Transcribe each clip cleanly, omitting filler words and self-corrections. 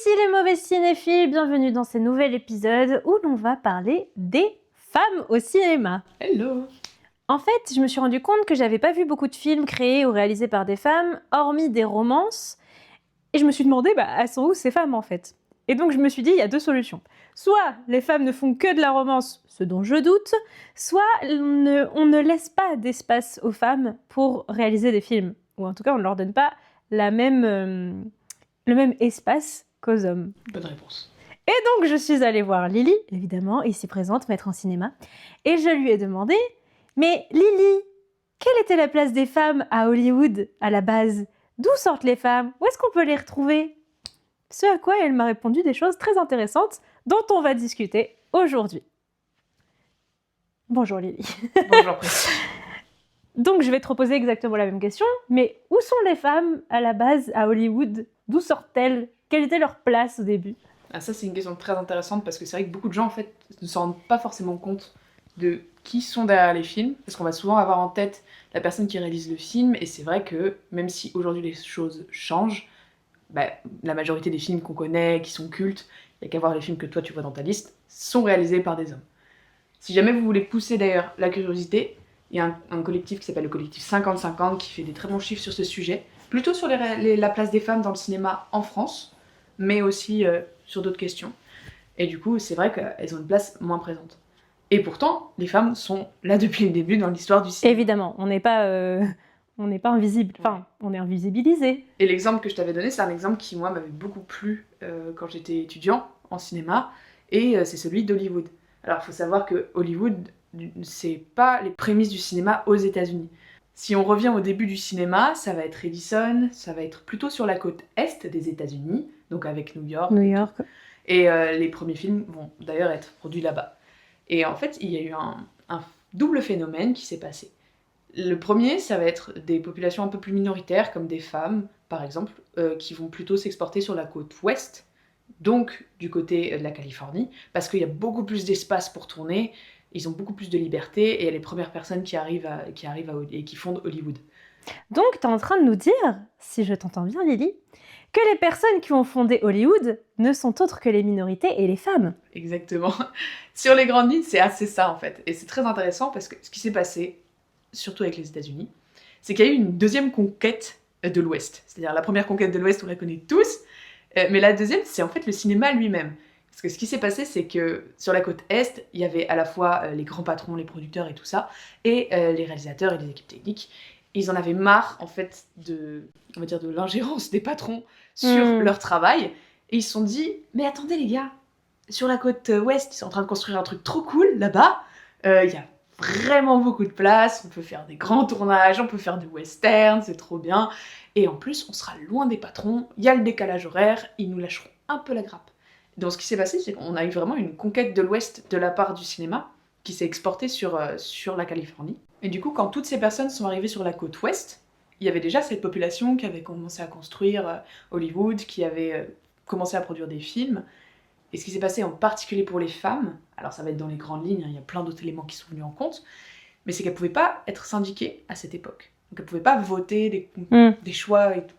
Ici les mauvais cinéphiles, bienvenue dans ce nouvel épisode où l'on va parler des femmes au cinéma. Hello. En fait, je me suis rendu compte que j'avais pas vu beaucoup de films créés ou réalisés par des femmes, hormis des romances, et je me suis demandé, elles sont où ces femmes en fait? Et donc je me suis dit, il y a deux solutions. Soit les femmes ne font que de la romance, ce dont je doute, soit on ne laisse pas d'espace aux femmes pour réaliser des films. Ou en tout cas, on ne leur donne pas le même espace qu'aux hommes. Bonne réponse. Et donc je suis allée voir Lily, évidemment, ici présente, maître en cinéma, et je lui ai demandé, mais Lily, quelle était la place des femmes à Hollywood à la base? D'où sortent les femmes? Où est-ce qu'on peut les retrouver? Ce à quoi elle m'a répondu des choses très intéressantes dont on va discuter aujourd'hui. Bonjour Lily. Bonjour Précie. Donc je vais te reposer exactement la même question, mais où sont les femmes à la base à Hollywood? D'où sortent-elles? Quelle était leur place au début? Ah, ça c'est une question très intéressante parce que c'est vrai que beaucoup de gens en fait ne se rendent pas forcément compte de qui sont derrière les films, parce qu'on va souvent avoir en tête la personne qui réalise le film, et c'est vrai que même si aujourd'hui les choses changent, la majorité des films qu'on connaît, qui sont cultes, il n'y a qu'à voir les films que toi tu vois dans ta liste, sont réalisés par des hommes. Si jamais vous voulez pousser d'ailleurs la curiosité, il y a un collectif qui s'appelle le collectif 50-50 qui fait des très bons chiffres sur ce sujet, plutôt sur la place des femmes dans le cinéma en France, mais aussi sur d'autres questions. Et du coup, c'est vrai qu'elles ont une place moins présente. Et pourtant, les femmes sont là depuis le début dans l'histoire du cinéma. Évidemment, on n'est pas invisible, enfin, on est invisibilisé. Et l'exemple que je t'avais donné, c'est un exemple qui, moi, m'avait beaucoup plu quand j'étais étudiant en cinéma, et c'est celui d'Hollywood. Alors, il faut savoir que Hollywood, c'est pas les prémices du cinéma aux États-Unis. Si on revient au début du cinéma, ça va être Edison, ça va être plutôt sur la côte est des États-Unis, donc avec New York. Et les premiers films vont d'ailleurs être produits là-bas. Et en fait, il y a eu un double phénomène qui s'est passé. Le premier, ça va être des populations un peu plus minoritaires, comme des femmes, par exemple, qui vont plutôt s'exporter sur la côte ouest, donc du côté de la Californie, parce qu'il y a beaucoup plus d'espace pour tourner, ils ont beaucoup plus de liberté, et il y a les premières personnes qui arrivent et qui fondent Hollywood. Donc, tu es en train de nous dire, si je t'entends bien Lily, que les personnes qui ont fondé Hollywood ne sont autres que les minorités et les femmes. Exactement. Sur les grandes lignes, c'est assez ça en fait. Et c'est très intéressant parce que ce qui s'est passé, surtout avec les États-Unis, c'est qu'il y a eu une deuxième conquête de l'Ouest. C'est-à-dire la première conquête de l'Ouest, on la connaît tous, mais la deuxième, c'est en fait le cinéma lui-même. Parce que ce qui s'est passé, c'est que sur la côte Est, il y avait à la fois les grands patrons, les producteurs et tout ça, et les réalisateurs et les équipes techniques. Ils en avaient marre, en fait, de l'ingérence des patrons sur leur travail. Et ils se sont dit, mais attendez les gars, sur la côte ouest, ils sont en train de construire un truc trop cool, là-bas. Il y a vraiment beaucoup de place, on peut faire des grands tournages, on peut faire des westerns, c'est trop bien. Et en plus, on sera loin des patrons, il y a le décalage horaire, ils nous lâcheront un peu la grappe. Donc ce qui s'est passé, c'est qu'on a eu vraiment une conquête de l'Ouest de la part du cinéma, qui s'est exportée sur la Californie. Et du coup, quand toutes ces personnes sont arrivées sur la côte ouest, il y avait déjà cette population qui avait commencé à construire Hollywood, qui avait commencé à produire des films. Et ce qui s'est passé en particulier pour les femmes, alors ça va être dans les grandes lignes, il y a plein d'autres éléments qui sont venus en compte, mais c'est qu'elles ne pouvaient pas être syndiquées à cette époque. Donc elles ne pouvaient pas voter des choix et tout.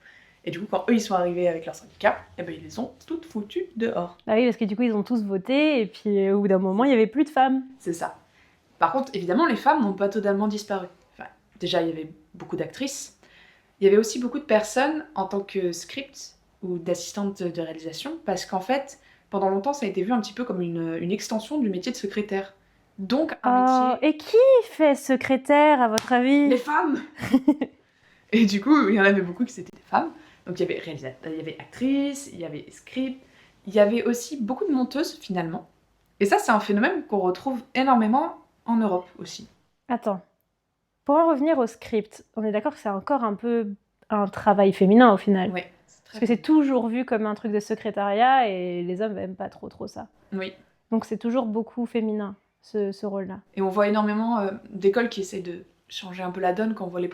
Et du coup, quand eux, ils sont arrivés avec leur syndicat, ils les ont toutes foutues dehors. Ah oui, parce que du coup, ils ont tous voté, et puis au bout d'un moment, il n'y avait plus de femmes. C'est ça. Par contre, évidemment, les femmes n'ont pas totalement disparu. Enfin, déjà, il y avait beaucoup d'actrices. Il y avait aussi beaucoup de personnes en tant que script ou d'assistantes de réalisation, parce qu'en fait, pendant longtemps, ça a été vu un petit peu comme une extension du métier de secrétaire. Donc, un métier... Et qui fait secrétaire, à votre avis? Les femmes. Et du coup, il y en avait beaucoup qui c'était des femmes. Donc, il y avait actrices, il y avait script, il y avait aussi beaucoup de monteuses, finalement. Et ça, c'est un phénomène qu'on retrouve énormément en Europe aussi. Attends. Pour en revenir au script, on est d'accord que c'est encore un peu un travail féminin au final. Oui. Parce que c'est toujours vu comme un truc de secrétariat et les hommes n'aiment pas trop ça. Oui. Donc c'est toujours beaucoup féminin, ce rôle-là. Et on voit énormément d'écoles qui essayent de changer un peu la donne quand on voit les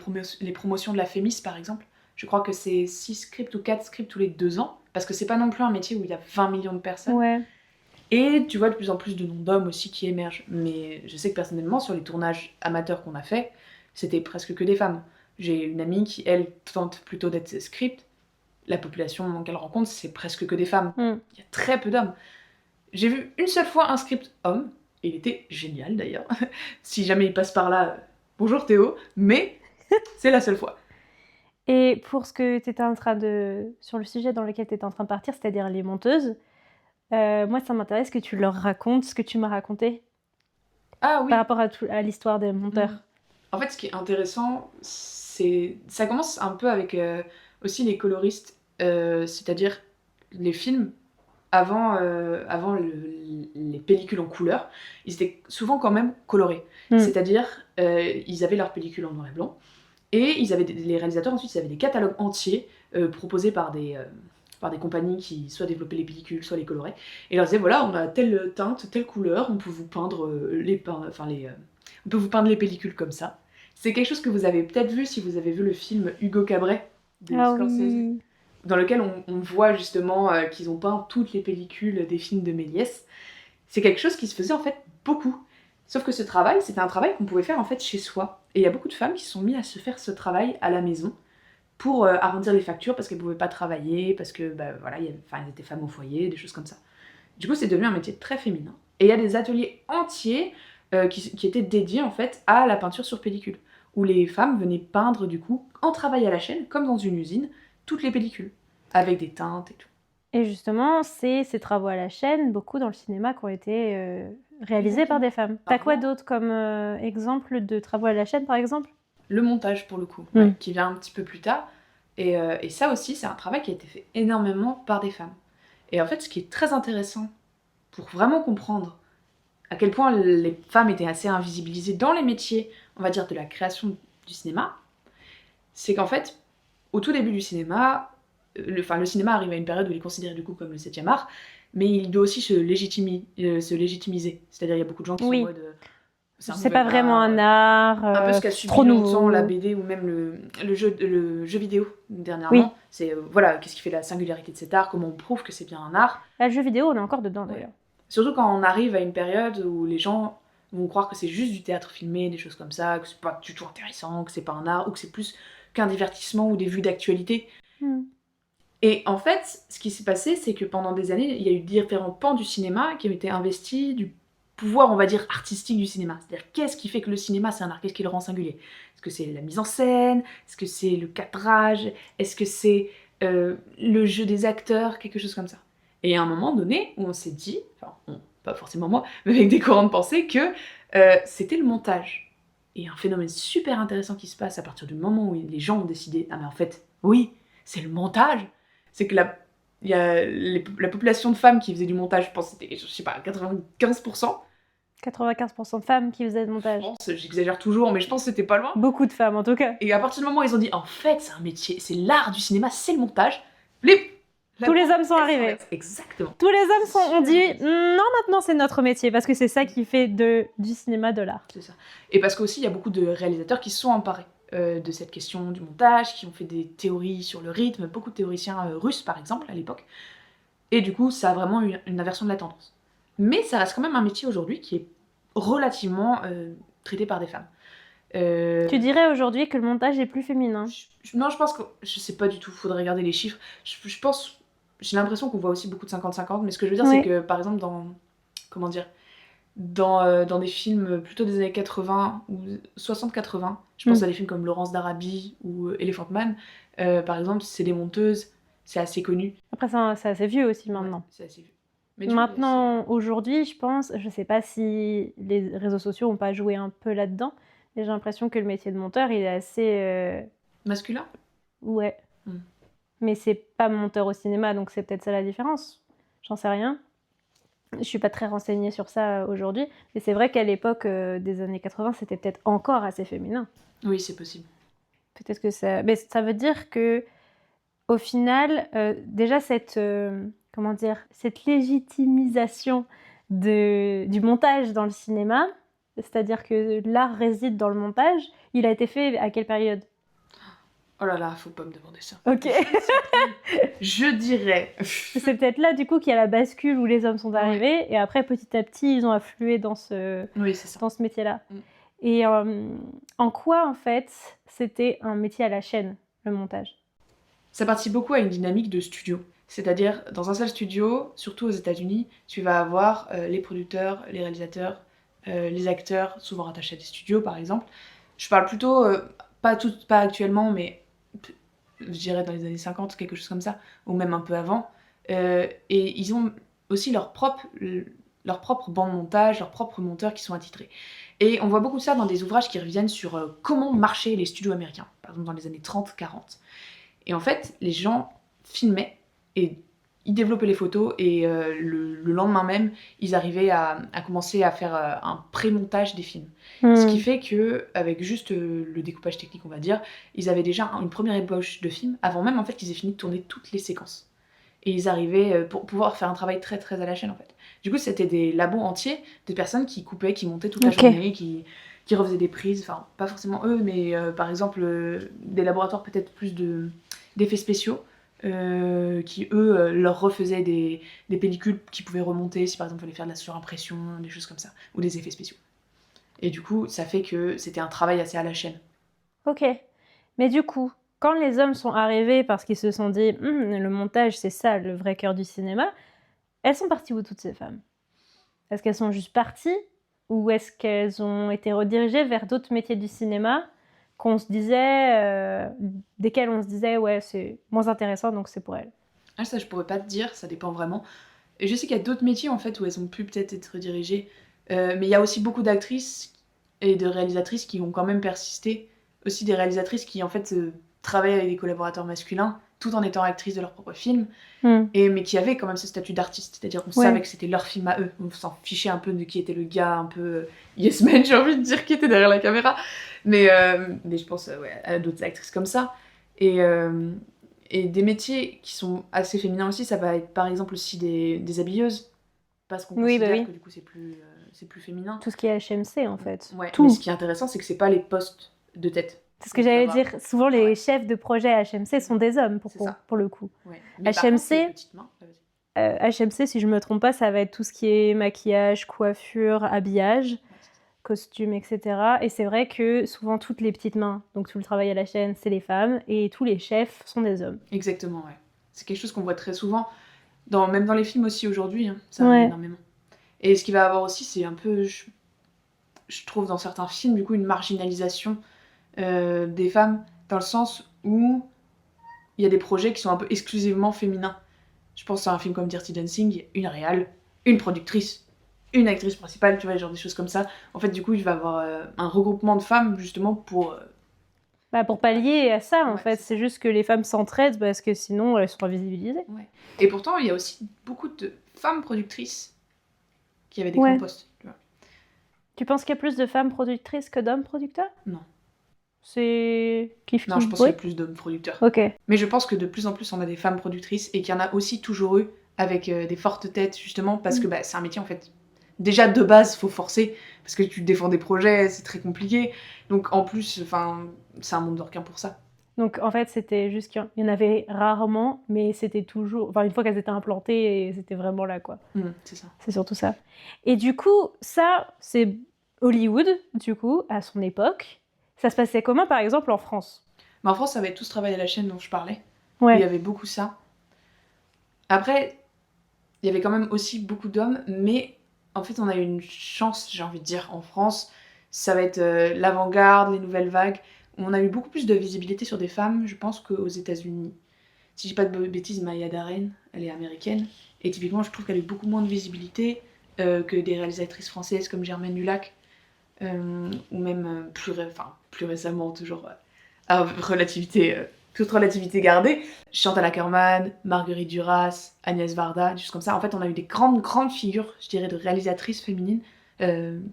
promotions de la Fémis, par exemple. Je crois que c'est 6 scripts ou 4 scripts tous les 2 ans, parce que c'est pas non plus un métier où il y a 20 millions de personnes. Ouais. Et tu vois de plus en plus de noms d'hommes aussi qui émergent. Mais je sais que personnellement, sur les tournages amateurs qu'on a fait, c'était presque que des femmes. J'ai une amie qui, elle, tente plutôt d'être script. la population qu'elle rencontre, c'est presque que des femmes. Mm. Il y a très peu d'hommes. J'ai vu une seule fois un script homme, et il était génial d'ailleurs. Si jamais il passe par là, bonjour Théo, mais c'est la seule fois. Et pour ce que tu étais en train de... sur le sujet dans lequel tu étais en train de partir, c'est-à-dire les monteuses, moi ça m'intéresse que tu leur racontes ce que tu m'as raconté Ah oui. par rapport à l'histoire des monteurs. En fait, ce qui est intéressant, c'est ça commence un peu avec aussi les coloristes, c'est-à-dire les films avant les pellicules en couleur, ils étaient souvent quand même colorés. C'est-à-dire, ils avaient leur pellicule en noir et blanc, et les réalisateurs ensuite, ils avaient des catalogues entiers proposés par des compagnies qui soit développaient les pellicules, soit les coloraient, et ils leur disaient voilà, on a telle teinte, telle couleur, on peut vous peindre on peut vous peindre les pellicules comme ça. C'est quelque chose que vous avez peut-être vu si vous avez vu le film Hugo Cabret de Scorsese, Oui. dans lequel on voit justement qu'ils ont peint toutes les pellicules des films de Méliès. C'est quelque chose qui se faisait en fait beaucoup. Sauf que ce travail, c'était un travail qu'on pouvait faire en fait chez soi. Et il y a beaucoup de femmes qui se sont mises à se faire ce travail à la maison pour arrondir les factures parce qu'elles ne pouvaient pas travailler, parce que voilà, elles étaient femmes au foyer, des choses comme ça. Du coup, c'est devenu un métier très féminin. Et il y a des ateliers entiers qui étaient dédiés en fait à la peinture sur pellicule, où les femmes venaient peindre du coup en travail à la chaîne, comme dans une usine, toutes les pellicules, avec des teintes et tout. Et justement, c'est ces travaux à la chaîne, beaucoup dans le cinéma, qui ont été réalisés par des femmes. T'as quoi d'autre comme exemple de travaux à la chaîne, par exemple? Le montage, pour le coup, qui vient un petit peu plus tard. Et ça aussi, c'est un travail qui a été fait énormément par des femmes. Et en fait, ce qui est très intéressant, pour vraiment comprendre à quel point les femmes étaient assez invisibilisées dans les métiers, on va dire, de la création du cinéma, c'est qu'en fait, au tout début du cinéma, le cinéma arrive à une période où il est considéré du coup comme le 7e art, mais il doit aussi se légitimiser. C'est-à-dire il y a beaucoup de gens qui sont en mode... C'est pas vraiment un art, un peu ce qu'a subi trop longtemps nouveau. la BD ou même le jeu vidéo dernièrement. Oui. C'est voilà, qu'est-ce qui fait la singularité de cet art, comment on prouve que c'est bien un art. Le jeu vidéo, on est encore dedans d'ailleurs. Surtout quand on arrive à une période où les gens vont croire que c'est juste du théâtre filmé, des choses comme ça, que c'est pas du tout intéressant, que c'est pas un art, ou que c'est plus qu'un divertissement ou des vues d'actualité. Et en fait, ce qui s'est passé, c'est que pendant des années, il y a eu différents pans du cinéma qui ont été investis du pouvoir, on va dire, artistique du cinéma. C'est-à-dire, qu'est-ce qui fait que le cinéma, c'est un art? Qu'est-ce qui le rend singulier? Est-ce que c'est la mise en scène? Est-ce que c'est le cadrage? Est-ce que c'est le jeu des acteurs? Quelque chose comme ça. Et à un moment donné, où on s'est dit, enfin, pas forcément moi, mais avec des courants de pensée, que c'était le montage. Et un phénomène super intéressant qui se passe à partir du moment où les gens ont décidé, ah mais en fait, oui, c'est le montage. C'est que la population de femmes qui faisaient du montage, je pense que c'était, je sais pas, 95%. 95% de femmes qui faisaient du montage. Je pense, j'exagère toujours, mais je pense que c'était pas loin. Beaucoup de femmes en tout cas. Et à partir du moment où ils ont dit, en fait, c'est un métier, c'est l'art du cinéma, c'est le montage, tous les hommes sont arrivés. Exactement. Tous les hommes ont dit, non, maintenant c'est notre métier, parce que c'est ça qui fait du cinéma de l'art. C'est ça. Et parce qu'aussi, il y a beaucoup de réalisateurs qui se sont emparés de cette question du montage, qui ont fait des théories sur le rythme, beaucoup de théoriciens russes par exemple à l'époque. Et du coup, ça a vraiment eu une inversion de la tendance. Mais ça reste quand même un métier aujourd'hui qui est relativement traité par des femmes. Tu dirais aujourd'hui que le montage est plus féminin? Non, je pense que... Je sais pas du tout, faudrait regarder les chiffres. Je pense... J'ai l'impression qu'on voit aussi beaucoup de 50-50, mais ce que je veux dire, c'est que, par exemple, comment dire, dans des films plutôt des années 80 ou 60-80, je pense à des films comme Laurence d'Arabie ou Elephant Man, par exemple, c'est des monteuses, c'est assez connu. Après, c'est assez vieux aussi maintenant. Ouais, c'est assez vieux. Mais maintenant, aujourd'hui, je pense, je sais pas si les réseaux sociaux ont pas joué un peu là-dedans, mais j'ai l'impression que le métier de monteur, il est assez... masculin? Ouais. Mais c'est pas monteur au cinéma, donc c'est peut-être ça la différence. J'en sais rien. Je suis pas très renseignée sur ça aujourd'hui, mais c'est vrai qu'à l'époque des années 80, c'était peut-être encore assez féminin. Oui, c'est possible. Peut-être que ça... Mais ça veut dire que, au final, déjà cette légitimisation du montage dans le cinéma, c'est-à-dire que l'art réside dans le montage, il a été fait à quelle période? Oh là là, faut pas me demander ça. Ok. Je dirais... C'est peut-être là, du coup, qu'il y a la bascule où les hommes sont arrivés, et après, petit à petit, ils ont afflué dans ce métier-là. Et en quoi, en fait, c'était un métier à la chaîne, le montage? Ça participe beaucoup à une dynamique de studio. C'est-à-dire, dans un seul studio, surtout aux États-Unis, tu vas avoir les producteurs, les réalisateurs, les acteurs, souvent rattachés à des studios par exemple. Je parle plutôt, pas actuellement, mais je dirais dans les années 50, quelque chose comme ça, ou même un peu avant. Et ils ont aussi leur propre banc de montage, leurs propres monteurs qui sont attitrés. Et on voit beaucoup de ça dans des ouvrages qui reviennent sur comment marchaient les studios américains, par exemple dans les années 30-40. Et en fait, les gens filmaient et ils développaient les photos et le lendemain même, ils arrivaient à commencer à faire un pré-montage des films. Ce qui fait que avec juste le découpage technique, on va dire, ils avaient déjà une première ébauche de film avant même en fait qu'ils aient fini de tourner toutes les séquences. Et ils arrivaient pour pouvoir faire un travail très très à la chaîne en fait. Du coup, c'était des labos entiers de personnes qui coupaient, qui montaient toute la journée, qui refaisaient des prises, enfin pas forcément eux, mais par exemple des laboratoires peut-être plus d'effets spéciaux qui eux leur refaisaient des pellicules qui pouvaient remonter si par exemple il fallait faire de la surimpression, des choses comme ça, ou des effets spéciaux. Et du coup, ça fait que c'était un travail assez à la chaîne. Ok. Mais du coup, quand les hommes sont arrivés parce qu'ils se sont dit le montage, c'est ça le vrai cœur du cinéma, elles sont parties où toutes ces femmes? Est-ce qu'elles sont juste parties ou est-ce qu'elles ont été redirigées vers d'autres métiers du cinéma qu'on se disait, desquels on se disait ouais c'est moins intéressant donc c'est pour elles? Ah, ça je pourrais pas te dire, ça dépend vraiment. Et je sais qu'il y a d'autres métiers en fait où elles ont pu peut-être être dirigées, mais il y a aussi beaucoup d'actrices et de réalisatrices qui ont quand même persisté. Aussi des réalisatrices qui en fait travaillent avec des collaborateurs masculins tout en étant actrices de leur propre film, mais qui avaient quand même ce statut d'artiste, c'est-à-dire qu'on savait que c'était leur film à eux, on s'en fichait un peu de qui était le gars un peu yes man, j'ai envie de dire, qui était derrière la caméra, mais je pense ouais, à d'autres actrices comme ça. Et des métiers qui sont assez féminins aussi, ça va être par exemple aussi des habilleuses, parce qu'on considère que du coup c'est plus féminin. Tout ce qui est HMC en fait. Ouais, Tout. mais ce qui est intéressant, c'est que c'est pas les postes de tête. C'est ce que j'allais dire. Souvent les chefs de projet HMC sont des hommes pour le coup. Ouais. Mais par contre, les petites mains, HMC, si je me trompe pas, ça va être tout ce qui est maquillage, coiffure, habillage, costume, etc. Et c'est vrai que souvent toutes les petites mains, donc tout le travail à la chaîne, c'est les femmes, et tous les chefs sont des hommes. Exactement, ouais. C'est quelque chose qu'on voit très souvent, même dans les films aussi aujourd'hui, hein, ça arrive énormément. Et ce qu'il va y avoir aussi, c'est un peu, je trouve dans certains films, du coup, une marginalisation des femmes, dans le sens où il y a des projets qui sont un peu exclusivement féminins. Je pense à un film comme Dirty Dancing, une réal, une productrice, une actrice principale, tu vois, genre des choses comme ça. En fait, du coup, il va y avoir un regroupement de femmes, justement, pour pallier à ça, en fait. C'est juste que les femmes s'entraident, parce que sinon, elles sont invisibilisées. Ouais. Et pourtant, il y a aussi beaucoup de femmes productrices qui avaient des grands postes. Tu vois. Tu penses qu'il y a plus de femmes productrices que d'hommes producteurs? Non. C'est kiff-kiff. Non, je pense qu'il y a plus d'hommes producteurs. Ok. Mais je pense que de plus en plus, on a des femmes productrices et qu'il y en a aussi toujours eu avec des fortes têtes, justement, parce que c'est un métier, en fait. Déjà, de base, faut forcer, parce que tu défends des projets, c'est très compliqué. Donc, en plus, c'est un monde de requins pour ça. Donc, en fait, c'était juste qu'il y en avait rarement, mais c'était toujours... Enfin, une fois qu'elles étaient implantées, c'était vraiment là, quoi. C'est ça. C'est surtout ça. Et du coup, ça, c'est Hollywood, du coup, à son époque. Ça se passait comment, par exemple, en France? En France, ça va être tout ce travail à la chaîne dont je parlais. Ouais. Il y avait beaucoup ça. Après, il y avait quand même aussi beaucoup d'hommes, mais en fait, on a eu une chance, j'ai envie de dire, en France. Ça va être l'avant-garde, les nouvelles vagues. On a eu beaucoup plus de visibilité sur des femmes, je pense, qu'aux États-Unis. Si je dis pas de bêtises, Maya Deren, elle est américaine. Et typiquement, je trouve qu'elle a eu beaucoup moins de visibilité que des réalisatrices françaises comme Germaine Dulac. Ou même plus récemment, toujours toute relativité gardée. Chantal Akerman, Marguerite Duras, Agnès Varda, des choses comme ça. En fait, on a eu des grandes figures, je dirais, de réalisatrices féminines,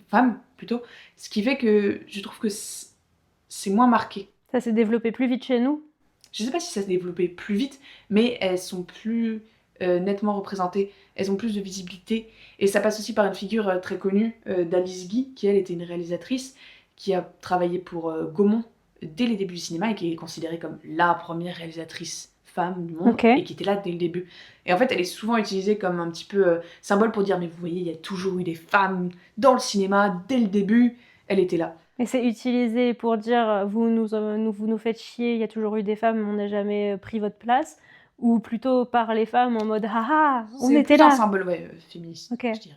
femmes plutôt. Ce qui fait que je trouve que c'est moins marqué. Ça s'est développé plus vite chez nous? Je sais pas si ça s'est développé plus vite, mais elles sont plus nettement représentées, elles ont plus de visibilité, et ça passe aussi par une figure très connue d'Alice Guy, qui elle était une réalisatrice qui a travaillé pour Gaumont dès les débuts du cinéma et qui est considérée comme la première réalisatrice femme du monde, et qui était là dès le début. Et en fait, elle est souvent utilisée comme un petit peu symbole pour dire, mais vous voyez, il y a toujours eu des femmes dans le cinéma dès le début, elle était là. Et c'est utilisé pour dire vous nous faites chier, il y a toujours eu des femmes, on n'a jamais pris votre place, ou plutôt par les femmes en mode haha, on était C'est un là. symbole féministe, Ok. je dirais.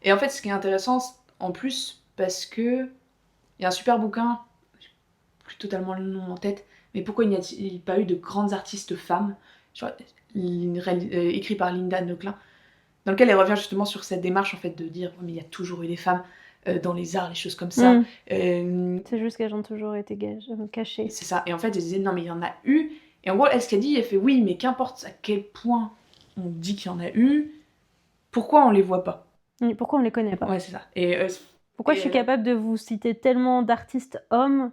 Et en fait, ce qui est intéressant, en plus, parce que il y a un super bouquin, j'ai plus totalement le nom en tête, mais pourquoi il n'y a-t-il pas eu de grandes artistes femmes, écrit par Linda Nochlin, dans lequel elle revient justement sur cette démarche en fait de dire mais il y a toujours eu des femmes dans les arts, les choses comme ça. C'est juste qu'elles ont toujours été cachées. C'est ça. Et en fait, elle disait non mais il y en a eu. Et en gros, elle, ce qu'elle dit, elle fait oui, mais qu'importe à quel point on dit qu'il y en a eu, pourquoi on les voit pas? Pourquoi on les connaît pas? Ouais, c'est ça. Et pourquoi je suis capable de vous citer tellement d'artistes hommes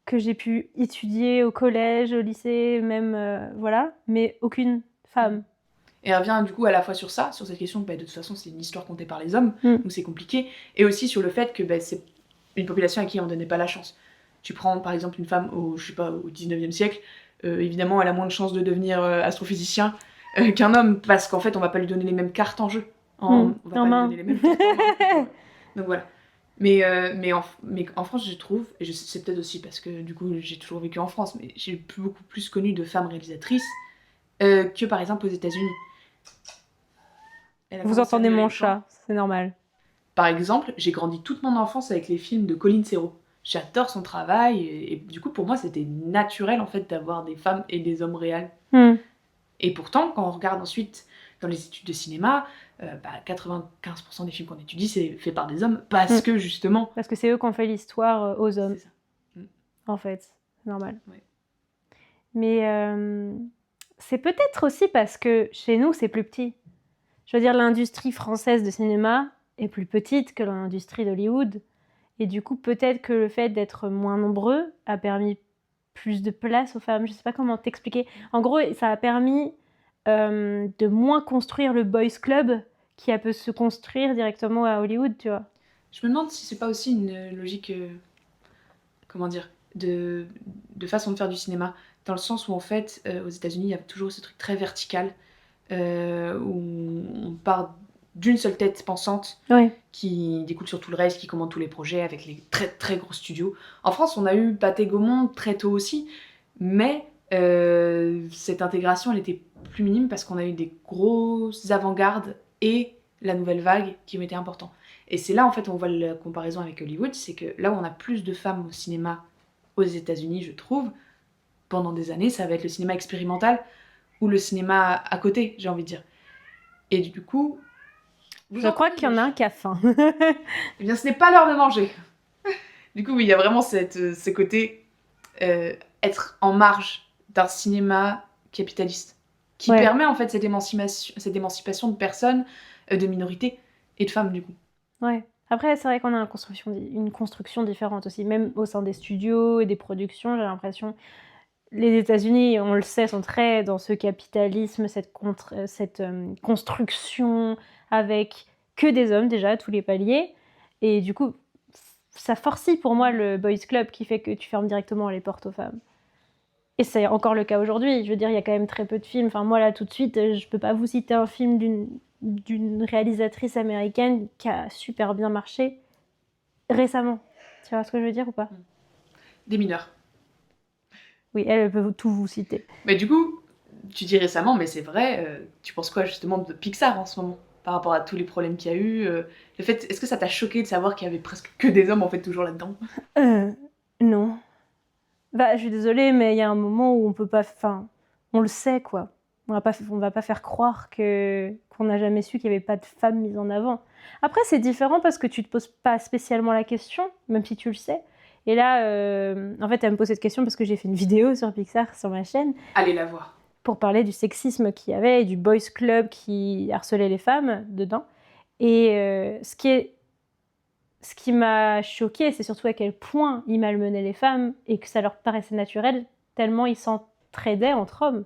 que j'ai pu étudier au collège, au lycée, même voilà, mais aucune femme. Et elle revient du coup à la fois sur ça, sur cette question que de toute façon c'est une histoire contée par les hommes, donc c'est compliqué, et aussi sur le fait que c'est une population à qui on donnait pas la chance. Tu prends par exemple une femme au 19e siècle, évidemment elle a moins de chances de devenir astrophysicien qu'un homme, parce qu'en fait on va pas lui donner les mêmes cartes en jeu. On va pas lui donner les mêmes cartes en main. Donc voilà. Mais en France, je trouve, et c'est peut-être aussi parce que du coup j'ai toujours vécu en France, mais j'ai beaucoup plus connu de femmes réalisatrices que par exemple aux États-Unis. Vous entendez mon chat, c'est normal. Par exemple, j'ai grandi toute mon enfance avec les films de Colin Serrault. J'adore son travail et du coup pour moi c'était naturel en fait d'avoir des femmes et des hommes réels. Et pourtant quand on regarde ensuite dans les études de cinéma, 95% des films qu'on étudie c'est fait par des hommes parce que justement... Parce que c'est eux qui ont fait l'histoire aux hommes. C'est ça. En fait, c'est normal. Ouais. Mais c'est peut-être aussi parce que chez nous c'est plus petit. Je veux dire, l'industrie française de cinéma est plus petite que l'industrie d'Hollywood. Et du coup, peut-être que le fait d'être moins nombreux a permis plus de place aux femmes. Je sais pas comment t'expliquer. En gros, ça a permis de moins construire le boys club qui a pu se construire directement à Hollywood, tu vois. Je me demande si c'est pas aussi une logique, comment dire, de façon de faire du cinéma. Dans le sens où en fait, aux États-Unis, il y a toujours ce truc très vertical. Où on part d'une seule tête pensante qui découle sur tout le reste, qui commande tous les projets avec les très très gros studios. En France, on a eu Pathé Gaumont très tôt aussi, mais cette intégration elle était plus minime parce qu'on a eu des grosses avant-gardes et la nouvelle vague qui ont été importants. Et c'est là en fait on voit la comparaison avec Hollywood, c'est que là où on a plus de femmes au cinéma aux États-Unis, je trouve, pendant des années, ça va être le cinéma expérimental ou le cinéma à côté, j'ai envie de dire. Et du coup... Je crois qu'il y en a un qui a faim. Eh bien, ce n'est pas l'heure de manger. Du coup, oui, il y a vraiment ce côté être en marge d'un cinéma capitaliste qui permet en fait cette émancipation de personnes, de minorités et de femmes, du coup. Ouais. Après, c'est vrai qu'on a une construction différente aussi, même au sein des studios et des productions, j'ai l'impression... Les États-Unis, on le sait, sont très dans ce capitalisme, cette construction avec que des hommes déjà, à tous les paliers. Et du coup, ça forcit pour moi le boys club qui fait que tu fermes directement les portes aux femmes. Et c'est encore le cas aujourd'hui. Je veux dire, il y a quand même très peu de films. Enfin, moi, là, tout de suite, je peux pas vous citer un film d'une réalisatrice américaine qui a super bien marché récemment. Tu vois ce que je veux dire ou pas ? Des mineurs. Oui, elle peut tout vous citer. Mais du coup, tu dis récemment, mais c'est vrai, tu penses quoi justement de Pixar en ce moment par rapport à tous les problèmes qu'il y a eu le fait, est-ce que ça t'a choqué de savoir qu'il y avait presque que des hommes en fait toujours là-dedans? Non. Bah, je suis désolée, mais il y a un moment où on peut pas... Enfin, on le sait, quoi. On va pas faire croire qu'on n'a jamais su qu'il n'y avait pas de femmes mises en avant. Après, c'est différent parce que tu te poses pas spécialement la question, même si tu le sais. Et là, en fait, elle me pose cette question parce que j'ai fait une vidéo sur Pixar, sur ma chaîne. Allez la voir. Pour parler du sexisme qu'il y avait et du boys club qui harcelait les femmes dedans. Et ce qui m'a choquée, c'est surtout à quel point ils malmenaient les femmes et que ça leur paraissait naturel, tellement ils s'entraidaient entre hommes,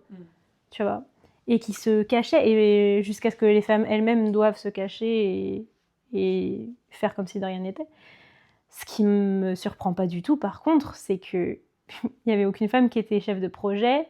tu vois. Et qui se cachaient, et jusqu'à ce que les femmes elles-mêmes doivent se cacher et faire comme si de rien n'était. Ce qui me surprend pas du tout, par contre, c'est qu'il n'y avait aucune femme qui était chef de projet.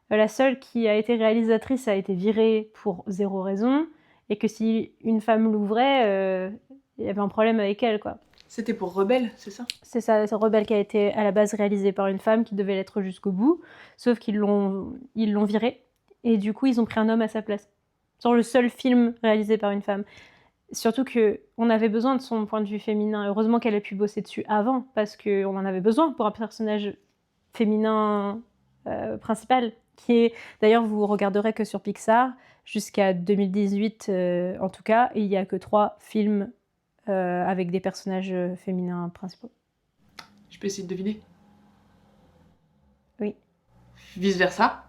La seule qui a été réalisatrice a été virée pour zéro raison. Et que si une femme l'ouvrait, il y avait un problème avec elle, quoi. C'était pour Rebelle, c'est ça? C'est ça, c'est Rebelle qui a été à la base réalisé par une femme qui devait l'être jusqu'au bout, sauf qu'ils l'ont viré, et du coup ils ont pris un homme à sa place. Sur le seul film réalisé par une femme. Surtout qu'on avait besoin de son point de vue féminin. Heureusement qu'elle a pu bosser dessus avant, parce qu'on en avait besoin pour un personnage féminin principal, qui est... D'ailleurs, vous regarderez que sur Pixar, jusqu'à 2018 en tout cas, il n'y a que 3 films avec des personnages féminins principaux. Je peux essayer de deviner? Oui. Vice versa?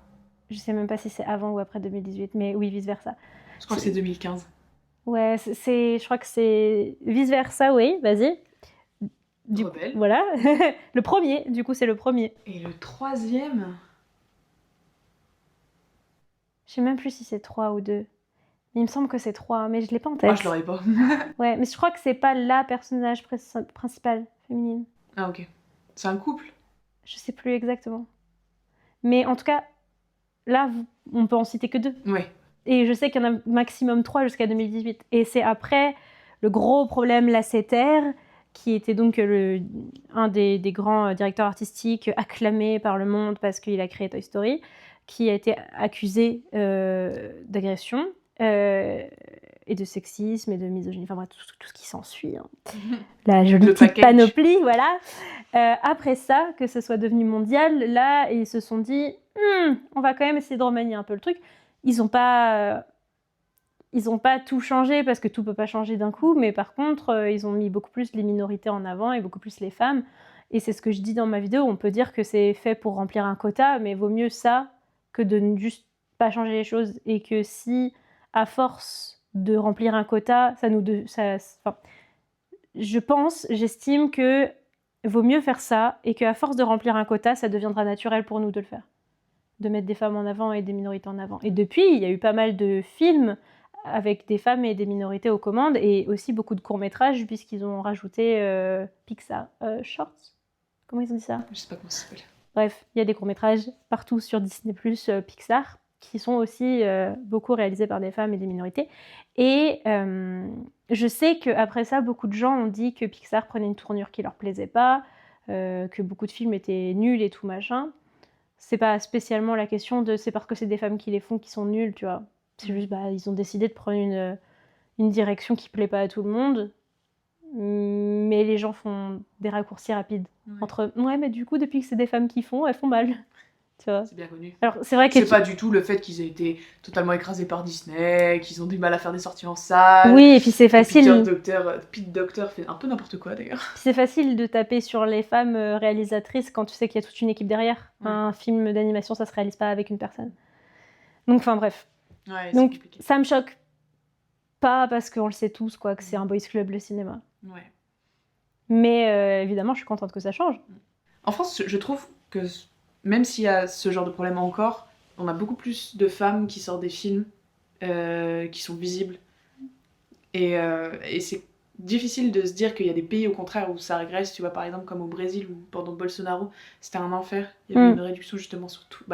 Je sais même pas si c'est avant ou après 2018, mais oui, vice versa. Je crois que c'est 2015. Ouais, je crois que c'est vice versa, oui, vas-y. Rebelle. Voilà, le premier, du coup c'est le premier. Et le 3e? Je sais même plus si c'est 3 ou 2. Il me semble que c'est 3, mais je l'ai pas en tête. Ah, je l'aurais pas. Ouais, mais je crois que c'est pas la personnage principale féminine. Ah, ok. C'est un couple? Je sais plus exactement. Mais en tout cas, là, on peut en citer que 2. Ouais. Et je sais qu'il y en a maximum 3 jusqu'à 2018. Et c'est après le gros problème Lasseter, qui était donc un des grands directeurs artistiques acclamés par le monde parce qu'il a créé Toy Story, qui a été accusé d'agression et de sexisme et de misogynie, enfin bref, tout ce qui s'ensuit. Hein. La jolie petite panoplie, voilà. Après ça, que ce soit devenu mondial, là, ils se sont dit, on va quand même essayer de remanier un peu le truc. Ils n'ont pas tout changé parce que tout peut pas changer d'un coup, mais par contre, ils ont mis beaucoup plus les minorités en avant et beaucoup plus les femmes. Et c'est ce que je dis dans ma vidéo. On peut dire que c'est fait pour remplir un quota, mais vaut mieux ça que de ne juste pas changer les choses. Et que si, à force de remplir un quota, j'estime que vaut mieux faire ça et qu'à force de remplir un quota, ça deviendra naturel pour nous de le faire. De mettre des femmes en avant et des minorités en avant. Et depuis, il y a eu pas mal de films avec des femmes et des minorités aux commandes, et aussi beaucoup de courts-métrages, puisqu'ils ont rajouté Pixar Shorts. Comment ils ont dit ça? Je sais pas comment ça s'appelle. Bref, il y a des courts-métrages partout sur Disney+, Pixar, qui sont aussi beaucoup réalisés par des femmes et des minorités. Et je sais qu'après ça, beaucoup de gens ont dit que Pixar prenait une tournure qui leur plaisait pas, que beaucoup de films étaient nuls et tout machin. C'est pas spécialement la question de c'est parce que c'est des femmes qui les font qui sont nulles, tu vois. C'est juste, ils ont décidé de prendre une direction qui plaît pas à tout le monde, mais les gens font des raccourcis rapides. Entre, ouais, mais du coup, depuis que c'est des femmes qui font, elles font mal. Tu vois. C'est bien connu. Alors, c'est vrai que c'est pas du tout le fait qu'ils aient été totalement écrasés par Disney, qu'ils ont du mal à faire des sorties en salle. Oui, et puis c'est facile. Pete Docter fait un peu n'importe quoi d'ailleurs. Puis c'est facile de taper sur les femmes réalisatrices quand tu sais qu'il y a toute une équipe derrière. Ouais. Un film d'animation, ça se réalise pas avec une personne. Donc, enfin bref. Ouais, donc ça me choque pas parce qu'on le sait tous, quoi, que c'est un boys club le cinéma. Ouais. Mais évidemment, je suis contente que ça change. En France, je trouve que même s'il y a ce genre de problème encore, on a beaucoup plus de femmes qui sortent des films qui sont visibles. Et c'est difficile de se dire qu'il y a des pays au contraire où ça régresse, tu vois, par exemple comme au Brésil où pendant Bolsonaro c'était un enfer, il y avait une réduction justement sur tout,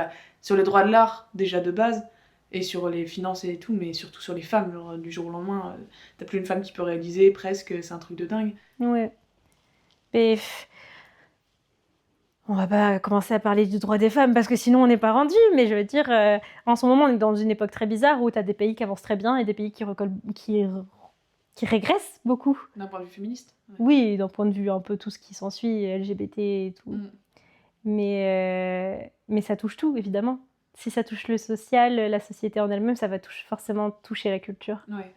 sur les droits de l'art déjà de base et sur les finances et tout, mais surtout sur les femmes, genre, du jour au lendemain t'as plus une femme qui peut réaliser presque, c'est un truc de dingue. Ouais. Mais on va pas commencer à parler du droit des femmes parce que sinon on n'est pas rendu, mais je veux dire en ce moment on est dans une époque très bizarre où t'as des pays qui avancent très bien et des pays qui régressent beaucoup. D'un point de vue féministe. Ouais. Oui, d'un point de vue un peu tout ce qui s'ensuit, LGBT et tout. Mais ça touche tout, évidemment. Si ça touche le social, la société en elle-même, ça va forcément toucher la culture. Ouais.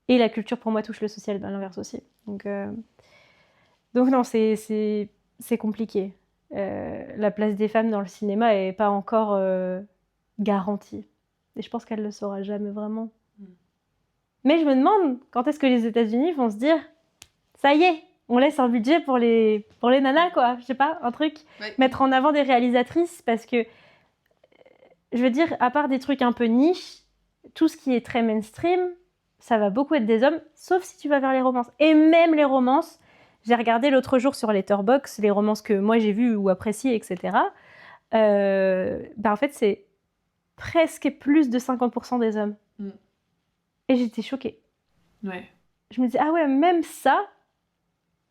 Et la culture, pour moi, touche le social, à l'inverse aussi. Donc non, c'est compliqué. La place des femmes dans le cinéma n'est pas encore garantie. Et je pense qu'elle ne le saura jamais vraiment. Mais je me demande quand est-ce que les États-Unis vont se dire ça y est, on laisse un budget pour les nanas, quoi. Je sais pas, un truc. Ouais. Mettre en avant des réalisatrices parce que, je veux dire, à part des trucs un peu niche, tout ce qui est très mainstream, ça va beaucoup être des hommes, sauf si tu vas vers les romances. Et même les romances, j'ai regardé l'autre jour sur Letterboxd les romances que moi j'ai vues ou appréciées, etc. En fait, c'est presque plus de 50% des hommes. Et j'étais choquée. Ouais. Je me disais, ah ouais, même ça,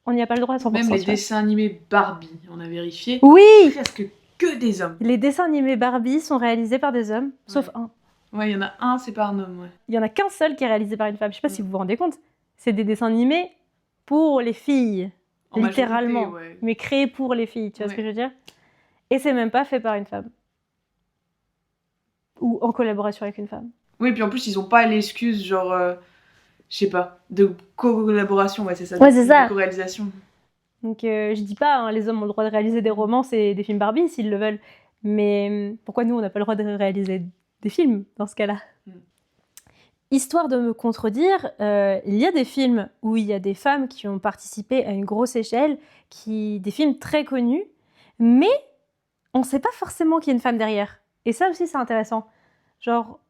on n'y a pas le droit à 100%. Même les tu vois. dessins animés Barbie, on a vérifié, Oui, presque que des hommes. les dessins animés Barbie sont réalisés par des hommes, sauf un. Ouais, il y en a un, c'est par un homme, ouais. Il y en a qu'un seul qui est réalisé par une femme. Je sais pas si Mm. vous vous rendez compte. C'est des dessins animés pour les filles, En littéralement, majorité, ouais. mais créés pour les filles. Tu vois ce que je veux dire? Et c'est même pas fait par une femme ou en collaboration avec une femme. Oui, puis en plus, ils ont pas l'excuse, genre, je sais pas, de collaboration, ouais, c'est ça. Ouais, c'est ça. De co-réalisation. Donc je dis pas, hein, les hommes ont le droit de réaliser des romances et des films Barbie s'ils le veulent. Mais pourquoi nous, on n'a pas le droit de réaliser des films dans ce cas-là? Histoire de me contredire, il y a des films où il y a des femmes qui ont participé à une grosse échelle, des films très connus, mais on ne sait pas forcément qu'il y a une femme derrière. Et ça aussi, c'est intéressant. Genre,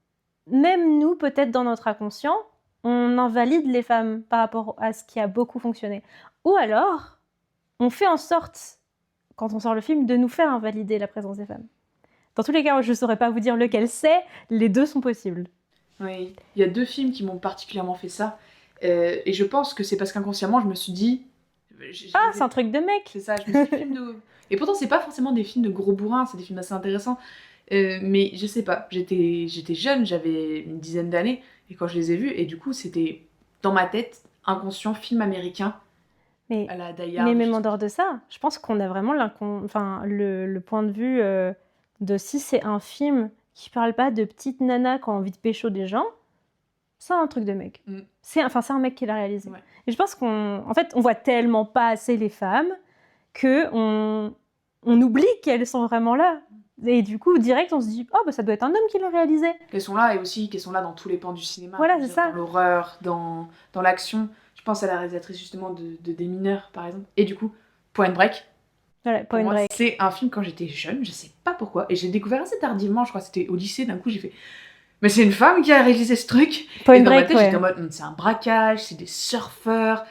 même nous, peut-être dans notre inconscient, on invalide les femmes par rapport à ce qui a beaucoup fonctionné. Ou alors, on fait en sorte, quand on sort le film, de nous faire invalider la présence des femmes. Dans tous les cas, je ne saurais pas vous dire lequel c'est, les deux sont possibles. Oui, il y a 2 films qui m'ont particulièrement fait ça. Et je pense que c'est parce qu'inconsciemment, je me suis dit... Ah, c'est un truc de mec. C'est ça, je me suis dit film de... Et pourtant, c'est pas forcément des films de gros bourrins, c'est des films assez intéressants. Mais je sais pas, j'étais jeune, j'avais une dizaine d'années, et quand je les ai vus, et du coup, c'était dans ma tête, inconscient, film américain, Mais, à la Die Hard. mais même en dehors de ça, je pense qu'on a vraiment le point de vue de si c'est un film qui parle pas de petites nanas qui ont envie de pécho des gens, c'est un truc de mec. Mm. C'est un mec qui l'a réalisé. Ouais. Et je pense qu'en fait, on voit tellement pas assez les femmes qu'on oublie qu'elles sont vraiment là. Et du coup, direct, on se dit, oh, bah, ça doit être un homme qui l'a réalisé. Qu'elles sont là, et aussi qu'elles sont là dans tous les pans du cinéma. Voilà, Je veux c'est dire, ça. Dans l'horreur, dans l'action. Je pense à la réalisatrice justement de Des Mineurs, par exemple. Et du coup, Point Break. Voilà, Pour Point moi, Break. c'est un film quand j'étais jeune, je sais pas pourquoi. Et j'ai découvert assez tardivement, je crois que c'était au lycée, d'un coup j'ai fait... Mais c'est une femme qui a réalisé ce truc. Point Et dans ma Break, tête, ouais. j'étais en mode, c'est un braquage, c'est des surfeurs.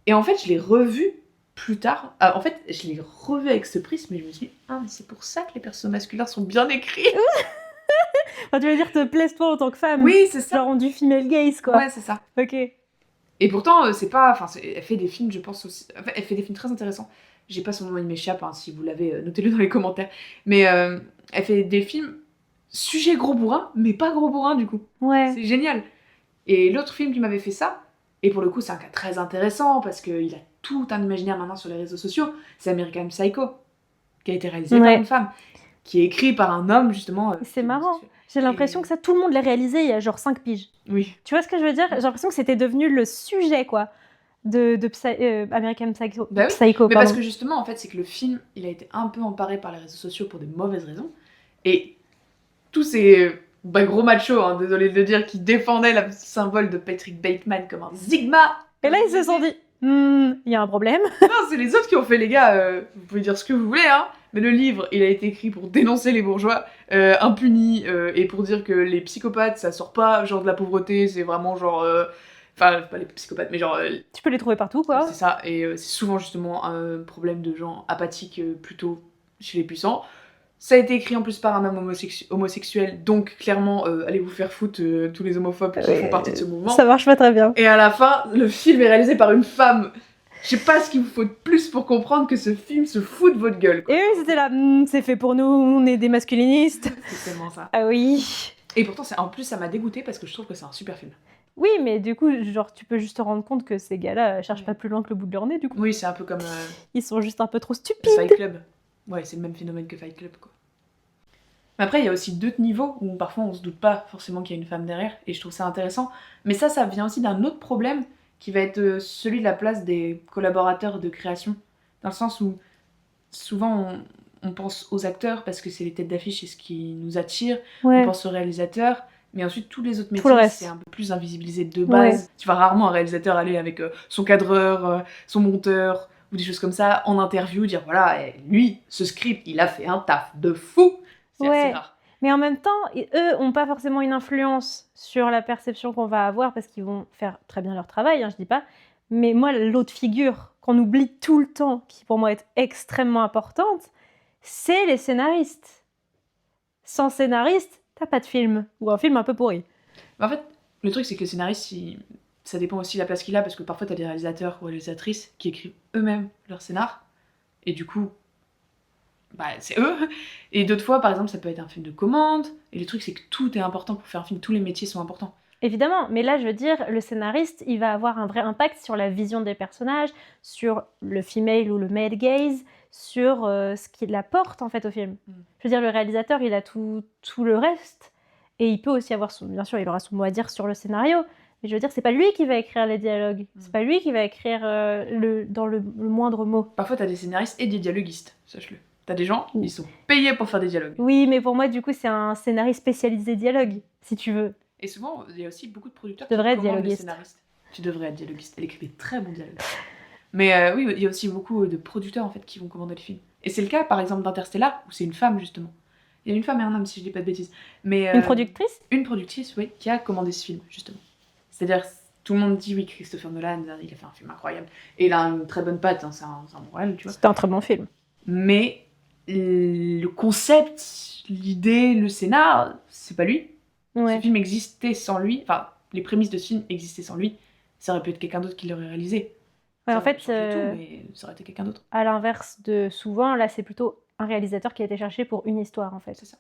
Et en fait, je l'ai revu plus tard. En fait, je l'ai revu avec ce prisme, mais je me suis dit, ah, mais c'est pour ça que les personnages masculins sont bien écrits. Enfin, tu veux dire, te plaise-toi en tant que femme. Oui, c'est ça. Genre du female gaze, quoi. Ouais, c'est ça. Ok. Et pourtant, c'est pas... Enfin, elle fait des films, je pense aussi... Enfin, elle fait des films très intéressants. J'ai pas son nom, il m'échappe, hein, si vous l'avez, notez-le dans les commentaires. Mais elle fait des films sujet gros bourrin, mais pas gros bourrin, du coup. Ouais. C'est génial. Et l'autre film qui m'avait fait ça, et pour le coup, c'est un cas très intéressant, parce qu'il a tout un imaginaire maintenant sur les réseaux sociaux, c'est American Psycho, qui a été réalisé par une femme, qui est écrit par un homme, justement. C'est marrant. J'ai l'impression que ça, tout le monde l'a réalisé il y a genre 5 piges. Oui. Tu vois ce que je veux dire? J'ai l'impression que c'était devenu le sujet, quoi, de American Psycho. Bah oui, Psycho, mais pardon. parce que justement, en fait, c'est que le film, il a été un peu emparé par les réseaux sociaux pour de mauvaises raisons, et tous ces gros machos, hein, désolé de le dire, qui défendaient le symbole de Patrick Bateman comme un Sigma. Et là, ils se sont dit, il y a un problème. Non, c'est les autres qui ont fait, les gars, vous pouvez dire ce que vous voulez, hein, mais le livre, il a été écrit pour dénoncer les bourgeois impunis, et pour dire que les psychopathes, ça sort pas genre de la pauvreté, c'est vraiment genre... Enfin, pas les psychopathes, mais genre... Tu peux les trouver partout, quoi. C'est ça, et c'est souvent justement un problème de gens apathiques plutôt chez les puissants. Ça a été écrit en plus par un homme homosexuel, donc clairement, allez vous faire foutre tous les homophobes qui font partie de ce mouvement. Ça marche pas très bien. Et à la fin, le film est réalisé par une femme. Je sais pas ce qu'il vous faut de plus pour comprendre que ce film se fout de votre gueule, quoi. Et eux, c'était là, c'est fait pour nous, on est des masculinistes. C'est tellement ça. Ah oui. Et pourtant, en plus, ça m'a dégoûté parce que je trouve que c'est un super film. Oui, mais du coup, genre, tu peux juste te rendre compte que ces gars-là cherchent pas plus loin que le bout de leur nez, du coup. Oui, c'est un peu comme Ils sont juste un peu trop stupides. Fight Club. Ouais, c'est le même phénomène que Fight Club, quoi. Mais après, il y a aussi d'autres niveaux où parfois on se doute pas forcément qu'il y a une femme derrière, et je trouve ça intéressant. Mais ça vient aussi d'un autre problème qui va être celui de la place des collaborateurs de création. Dans le sens où souvent on pense aux acteurs parce que c'est les têtes d'affiche et ce qui nous attire. Ouais. On pense aux réalisateurs. Mais ensuite, tous les autres Tout le métiers, reste. c'est un peu plus invisibilisé de base. Ouais. Tu vois rarement un réalisateur aller avec son cadreur, son monteur, ou des choses comme ça, en interview, dire voilà, lui, ce script, il a fait un taf de fou. C'est assez rare. Mais en même temps, eux ont pas forcément une influence sur la perception qu'on va avoir parce qu'ils vont faire très bien leur travail, hein, je dis pas. Mais moi, l'autre figure qu'on oublie tout le temps, qui pour moi est extrêmement importante, c'est les scénaristes. Sans scénariste, t'as pas de film. Ou un film un peu pourri. En fait, le truc, c'est que le scénariste, ça dépend aussi de la place qu'il a, parce que parfois t'as des réalisateurs ou réalisatrices qui écrivent eux-mêmes leur scénar, et du coup, bah, c'est eux. Et d'autres fois, par exemple, ça peut être un film de commande, et le truc c'est que tout est important pour faire un film, tous les métiers sont importants. Évidemment, mais là, je veux dire, le scénariste, il va avoir un vrai impact sur la vision des personnages, sur le female ou le male gaze, sur ce qu'il apporte en fait au film. Je veux dire, le réalisateur, il a tout le reste, et il peut aussi avoir bien sûr, il aura son mot à dire sur le scénario, mais je veux dire, c'est pas lui qui va écrire les dialogues, c'est pas lui qui va écrire dans le moindre mot. Parfois, t'as des scénaristes et des dialoguistes, sache-le. T'as des gens, ils sont payés pour faire des dialogues. Oui, mais pour moi, du coup, c'est un scénariste spécialisé dialogue, si tu veux. Et souvent, il y a aussi beaucoup de producteurs qui commandent les scénaristes. Tu devrais être dialoguiste. Elle écrit des très bons dialogues. Mais oui, il y a aussi beaucoup de producteurs en fait qui vont commander le film. Et c'est le cas, par exemple, d'Interstellar, où c'est une femme justement. Il y a une femme et un homme, si je dis pas de bêtises. Mais, une productrice ? Une productrice, oui, qui a commandé ce film, justement. C'est-à-dire, tout le monde dit, oui, Christopher Nolan, il a fait un film incroyable. Et il a une très bonne patte, hein, c'est un bon réel, tu vois. C'est un très bon film. Mais le concept, l'idée, le scénar, c'est pas lui. Ouais. Ce film existait sans lui, enfin, les prémices de ce film existaient sans lui, ça aurait pu être quelqu'un d'autre qui l'aurait réalisé. Ouais, en fait, tout, mais ça aurait été quelqu'un d'autre. À l'inverse de souvent, là, c'est plutôt un réalisateur qui a été cherché pour une histoire, en fait. C'est ça.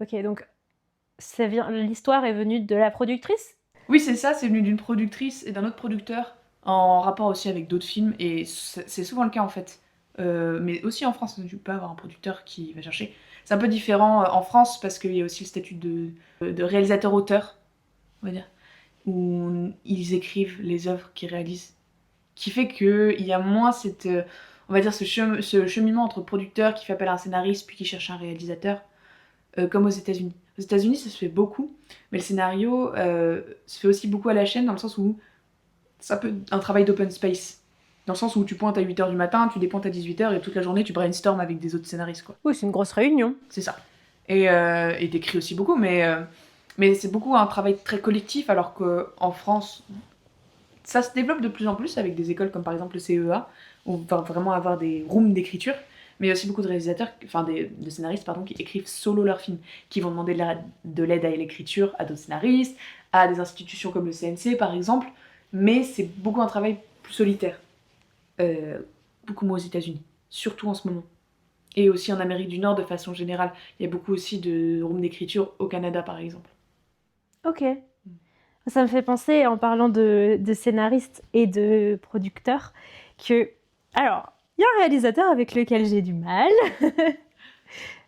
Ok, donc l'histoire est venue de la productrice ? Oui, c'est ça, c'est venu d'une productrice et d'un autre producteur, en rapport aussi avec d'autres films, et c'est souvent le cas, en fait. Mais aussi en France, tu peux avoir un producteur qui va chercher. C'est un peu différent en France parce qu'il y a aussi le statut de réalisateur-auteur, on va dire, où ils écrivent les œuvres qu'ils réalisent, qui fait qu'il y a moins cette, on va dire, ce cheminement entre producteur qui fait appel à un scénariste puis qui cherche un réalisateur, comme aux États-Unis. Aux États-Unis, ça se fait beaucoup, mais le scénario se fait aussi beaucoup à la chaîne, dans le sens où c'est un peu un travail d'open space. Dans le sens où tu pointes à 8h du matin, tu dépointes à 18h et toute la journée tu brainstorm avec des autres scénaristes, quoi. Oui, c'est une grosse réunion. C'est ça. Et t'écris aussi beaucoup, mais c'est beaucoup un travail très collectif, alors qu'en France, ça se développe de plus en plus avec des écoles comme par exemple le CEA, où on va vraiment avoir des rooms d'écriture, mais il y a aussi beaucoup de réalisateurs, enfin de scénaristes, pardon, qui écrivent solo leurs films, qui vont demander de l'aide à l'écriture à d'autres scénaristes, à des institutions comme le CNC par exemple, mais c'est beaucoup un travail plus solitaire. Beaucoup moins aux États-Unis, surtout en ce moment. Et aussi en Amérique du Nord de façon générale. Il y a beaucoup aussi de rooms d'écriture au Canada par exemple. Ok. Ça me fait penser, en parlant de scénaristes et de producteurs, que... Alors, il y a un réalisateur avec lequel j'ai du mal,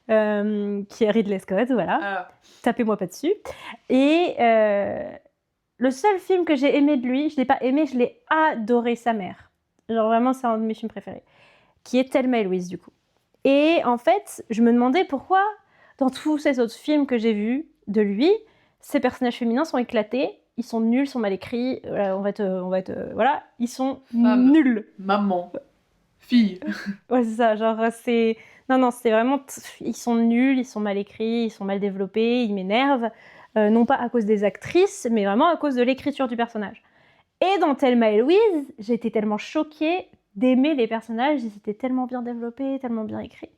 qui est Ridley Scott, voilà. Tapez-moi pas dessus. Et le seul film que j'ai aimé de lui, je l'ai pas aimé, je l'ai adoré, sa mère. Genre vraiment, c'est un de mes films préférés. Qui est Thelma et Louise, du coup. Et en fait, je me demandais pourquoi, dans tous ces autres films que j'ai vus de lui, ces personnages féminins sont éclatés, ils sont nuls, sont mal écrits, voilà, ils sont nuls. Maman, fille. Ouais, c'est ça, genre, c'est... Non, c'est vraiment... Ils sont nuls, ils sont mal écrits, ils sont mal développés, ils m'énervent. Non pas à cause des actrices, mais vraiment à cause de l'écriture du personnage. Et dans Thelma et Louise, j'ai été tellement choquée d'aimer les personnages, ils étaient tellement bien développés, tellement bien écrits,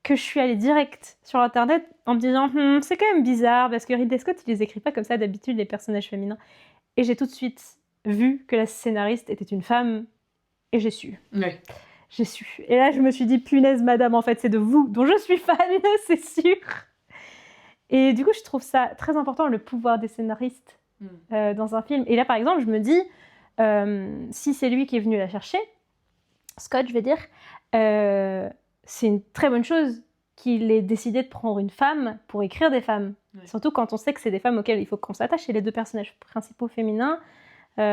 que je suis allée direct sur internet en me disant c'est quand même bizarre, parce que Ridley Scott, il les écrit pas comme ça d'habitude, les personnages féminins. Et j'ai tout de suite vu que la scénariste était une femme, et j'ai su. Oui. J'ai su. Et là, je me suis dit, punaise, madame, en fait, c'est de vous dont je suis fan, c'est sûr. Et du coup, je trouve ça très important, le pouvoir des scénaristes dans un film. Et là, par exemple, je me dis, si c'est lui qui est venu la chercher, Scott, je vais dire, c'est une très bonne chose qu'il ait décidé de prendre une femme pour écrire des femmes. Ouais. Surtout quand on sait que c'est des femmes auxquelles il faut qu'on s'attache. C'est les deux personnages principaux féminins. Et